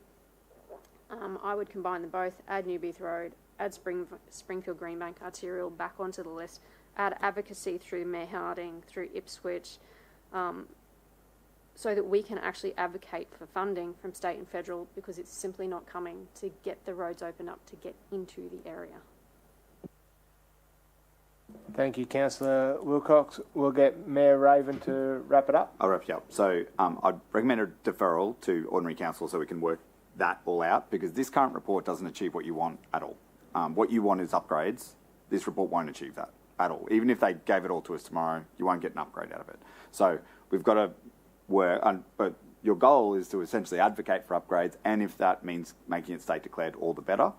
I would combine them both, add Newbeath Road, add Springfield Greenbank Arterial back onto the list, add advocacy through Mayor Harding, through Ipswich, so that we can actually advocate for funding from state and federal, because it's simply not coming to get the roads opened up to get into the area. Thank you, Councillor Wilcox. We'll get Mayor Raven to wrap it up. I'll wrap you up. So I'd recommend a deferral to Ordinary Council so we can work that all out, because this current report doesn't achieve what you want at all. What you want is upgrades. This report won't achieve that at all. Even if they gave it all to us tomorrow, you won't get an upgrade out of it. So we've got to work, but your goal is to essentially advocate for upgrades, and if that means making it state declared, all the better.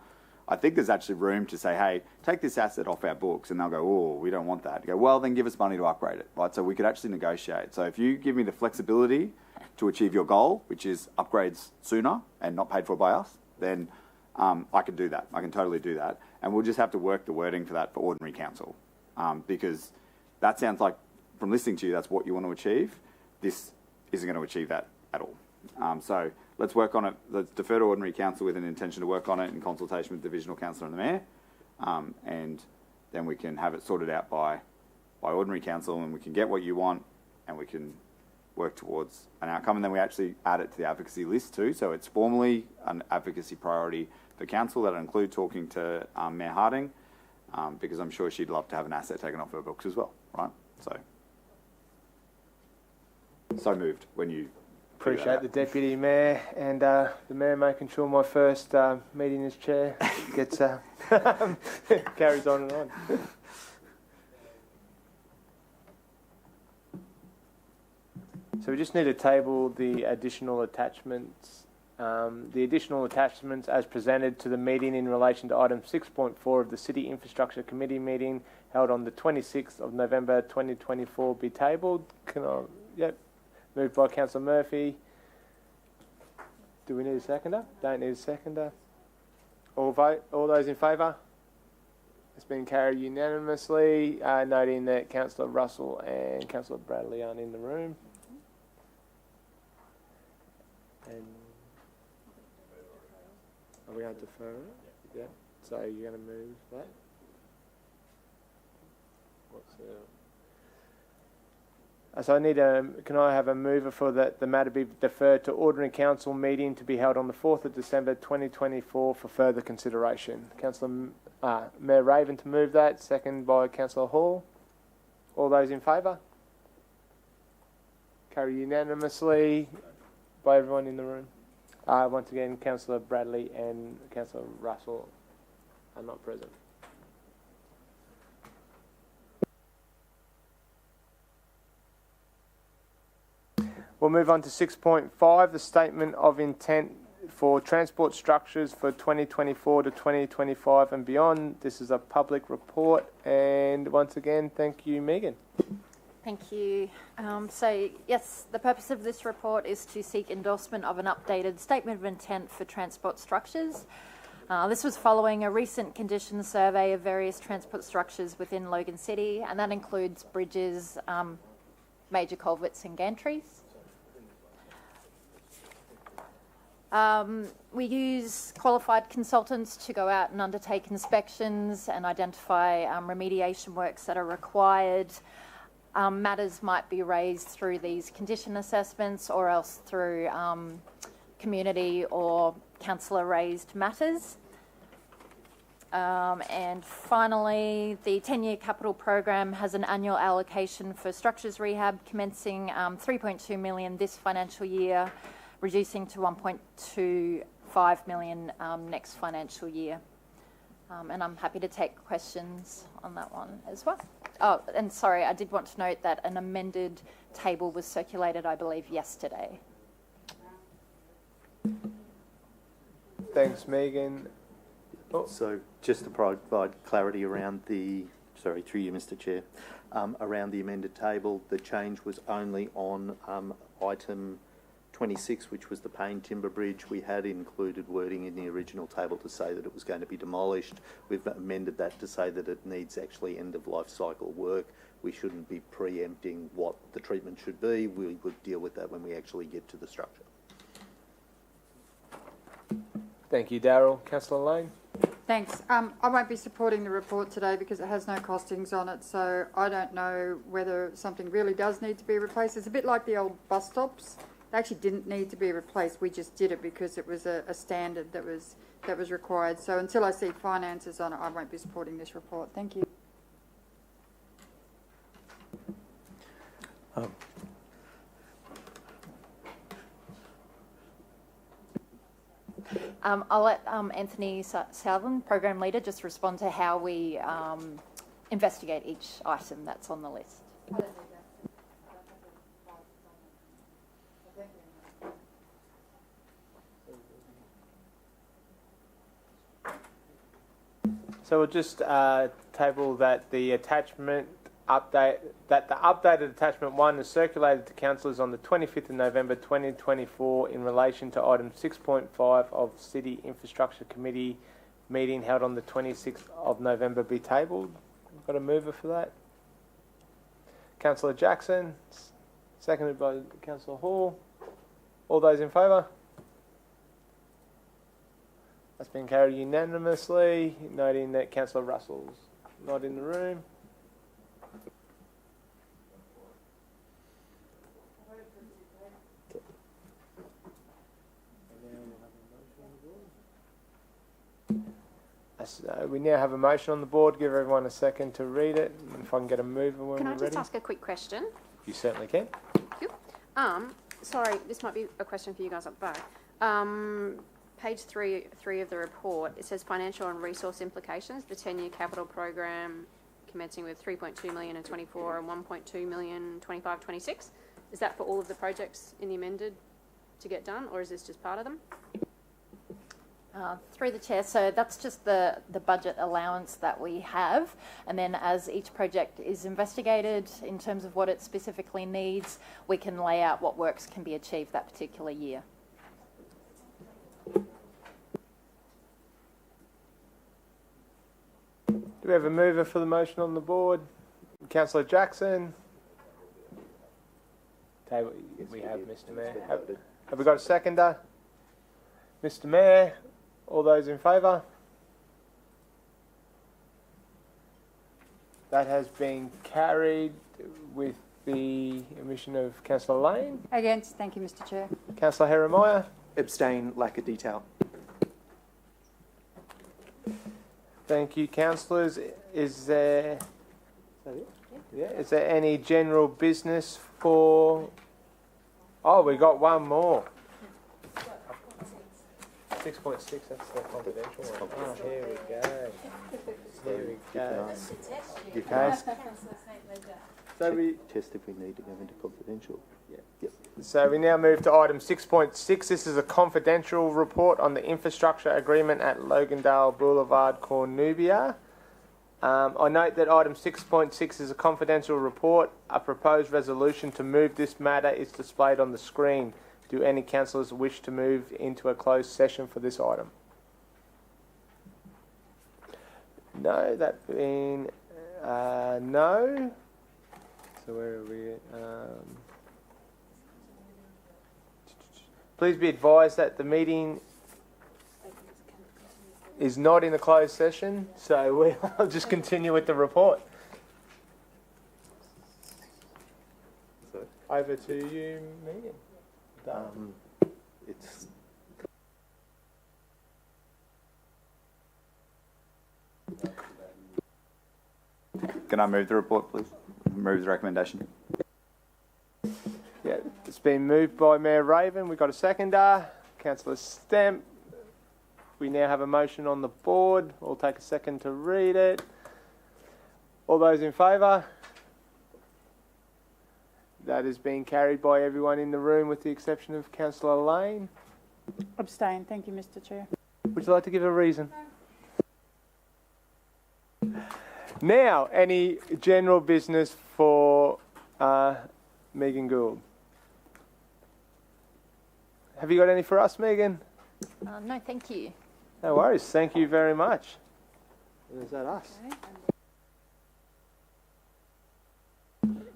I think there's actually room to say, hey, take this asset off our books, and they'll go, oh, we don't want that. You go, well, then give us money to upgrade it, right? So we could actually negotiate. So if you give me the flexibility to achieve your goal, which is upgrades sooner and not paid for by us, then I can do that. I can totally do that. And we'll just have to work the wording for that for Ordinary Council, because that sounds like, from listening to you, that's what you want to achieve. This isn't going to achieve that at all. So let's work on it. Let's defer to Ordinary Council with an intention to work on it in consultation with Divisional Councillor and the Mayor, and then we can have it sorted out by Ordinary Council, and we can get what you want, and we can work towards an outcome, and then we actually add it to the advocacy list too, so it's formally an advocacy priority for Council. That'll include talking to Mayor Harding, because I'm sure she'd love to have an asset taken off her books as well, right? So So moved when you. Appreciate the Deputy Mayor and the Mayor making sure my first meeting as Chair gets carries on and on. So we just need to table the additional attachments. The additional attachments as presented to the meeting in relation to item 6.4 of the City Infrastructure Committee meeting held on the 26th of November 2024 be tabled. Can I? Yep. Moved by Councillor Murphy. Do we need a seconder? Don't need a seconder. All vote. All those in favour? It's been carried unanimously, noting that Councillor Russell and Councillor Bradley aren't in the room. And are we going to defer it? Yeah. So you're going to move that? What's the... So I need can I have a mover for the matter be deferred to ordinary council meeting to be held on the 4th of December 2024 for further consideration. Councillor Mayor Raven to move that, second by Councillor Hall. All those in favour? Carry unanimously by everyone in the room. Once again, Councillor Bradley and Councillor Russell are not present. We'll move on to 6.5, the statement of intent for transport structures for 2024 to 2025 and beyond. This is a public report, and once again, thank you, Megan. Thank you. So, yes, the purpose of this report is to seek endorsement of an updated statement of intent for transport structures. This was following a recent condition survey of various transport structures within Logan City, and that includes bridges, major culverts and gantries. We use qualified consultants to go out and undertake inspections and identify remediation works that are required. Matters might be raised through these condition assessments or else through community or councillor raised matters. And finally, the 10-year capital program has an annual allocation for structures rehab commencing 3.2 million this financial year, reducing to 1.25 million next financial year. And I'm happy to take questions on that one as well. Oh, and sorry, I did want to note that an amended table was circulated, I believe, yesterday. Thanks, Megan. Oh. So just to provide clarity around through you, Mr. Chair, around the amended table, the change was only on item 26, which was the Payne Timber Bridge. We had included wording in the original table to say that it was going to be demolished. We've amended that to say that it needs actually end-of-life cycle work. We shouldn't be preempting what the treatment should be. We would deal with that when we actually get to the structure. Thank you, Darryl. Councillor Lane. Thanks. I won't be supporting the report today because it has no costings on it, so I don't know whether something really does need to be replaced. It's a bit like the old bus stops. They actually didn't need to be replaced. We just did it because it was a standard that was required. So until I see finances on it, I won't be supporting this report. Thank you. I'll let Anthony Southern, Program Leader, just respond to how we investigate each item that's on the list. So we'll just table that the updated attachment 1 is circulated to councillors on the 25th of November 2024 in relation to item 6.5 of City Infrastructure Committee meeting held on the 26th of November be tabled. We've got a mover for that. Councillor Jackson, seconded by Councillor Hall. All those in favour? That's been carried unanimously, noting that Councillor Russell's not in the room. We now have a motion on the board. Give everyone a second to read it. If I can get a mover when Can we're I ready. just ask a quick question? You certainly can. Thank you. Sorry, this might be a question for you guys up the back. Page three of the report, it says financial and resource implications, the 10-year capital program commencing with 3.2 million in 24 and 1.2 million 25-26. Is that for all of the projects in the amended to get done, or is this just part of them? Through the chair, so that's just the budget allowance that we have, and then as each project is investigated in terms of what it specifically needs, we can lay out what works can be achieved that particular year. Do we have a mover for the motion on the board? Councillor Jackson. Table, we have Mr. Mayor. Have we got a seconder? Mr. Mayor, all those in favour? That has been carried with the omission of Councillor Lane. Against. Thank you, Mr. Chair. Councillor Jeremiah. Abstain, lack of detail. Thank you, councillors. Is there any general business for? Oh, we got one more. 6.6. That's the confidential one. Oh, here we go. Here we go. Okay. So we test if we need to go into confidential. Yeah. Yep. So we now move to item 6.6. This is a confidential report on the infrastructure agreement at Logandale Boulevard, Cornubia. I note that item 6.6 is a confidential report. A proposed resolution to move this matter is displayed on the screen. Do any councillors wish to move into a closed session for this item? No, that being no. So where are we? Please be advised that the meeting is not in a closed session, so we'll just continue with the report. So, over to you, Megan. It's Can I move the report, please? Move the recommendation. Yeah, it's been moved by Mayor Raven. We've got a seconder, Councillor Stemp. We now have a motion on the board. We'll take a second to read it. All those in favour? That is being carried by everyone in the room with the exception of Councillor Lane. Abstain. Thank you, Mr. Chair. Would you like to give a reason? Now, any general business for Megan Gould? Have you got any for us, Megan? No, thank you. No worries. Thank you very much. Is that us? Okay.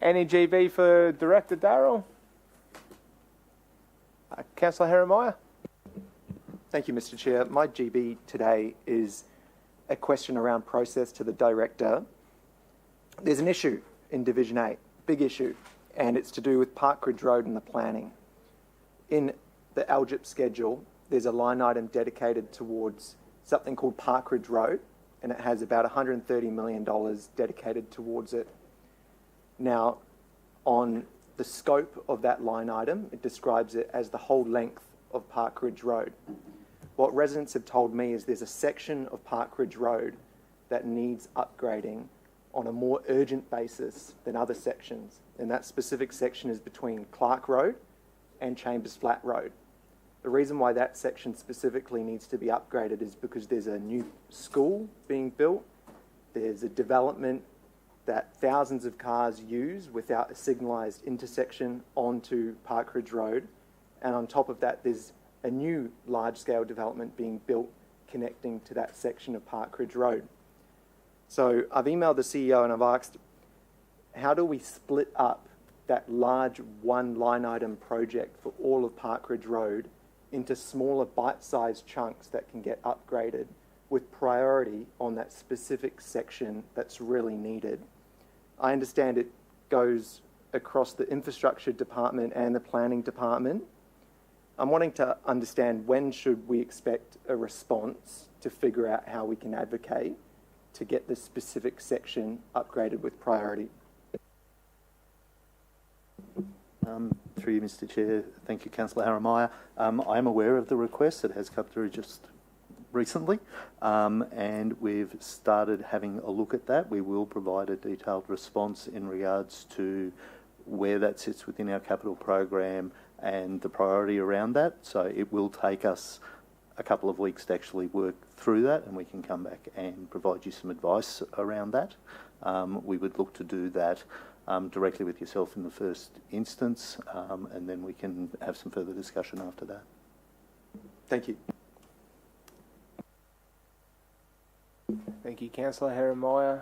Any GB for Director Darrell? Councillor Jeremiah? Thank you, Mr. Chair. My GB today is a question around process to the Director. There's an issue in Division 8, big issue, and it's to do with Parkridge Road and the planning. In the LGIP schedule, there's a line item dedicated towards something called Parkridge Road, and it has about $130 million dedicated towards it. Now, on the scope of that line item, it describes it as the whole length of Parkridge Road. What residents have told me is there's a section of Parkridge Road that needs upgrading on a more urgent basis than other sections, and that specific section is between Clark Road and Chambers Flat Road. The reason why that section specifically needs to be upgraded is because there's a new school being built, there's a development that thousands of cars use without a signalised intersection onto Parkridge Road, and on top of that there's a new large-scale development being built connecting to that section of Parkridge Road. So I've emailed the CEO and I've asked, how do we split up that large one line item project for all of Parkridge Road into smaller bite-sized chunks that can get upgraded with priority on that specific section that's really needed? I understand it goes across the infrastructure department and the planning department. I'm wanting to understand, when should we expect a response to figure out how we can advocate to get this specific section upgraded with priority? Through you, Mr Chair. Thank you, Councillor Haramiah. I am aware of the request. It has come through just recently, and we've started having a look at that. We will provide a detailed response in regards to where that sits within our capital program and the priority around that. So it will take us a couple of weeks to actually work through that, and we can come back and provide you some advice around that. We would look to do that directly with yourself in the first instance, and then we can have some further discussion after that. Thank you. Thank you, Councillor Haramiah.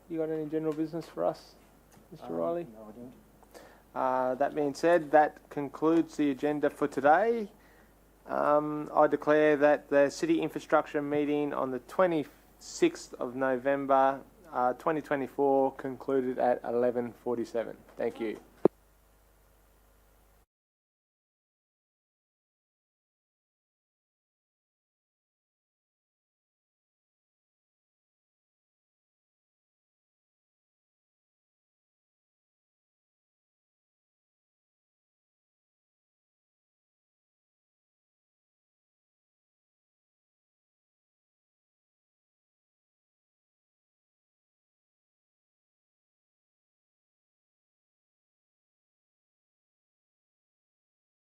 You got any general business for us, Mr Riley? No, I don't. That being said, that concludes the agenda for today. I declare that the City Infrastructure meeting on the 26th of November 2024 concluded at 11:47. Thank you.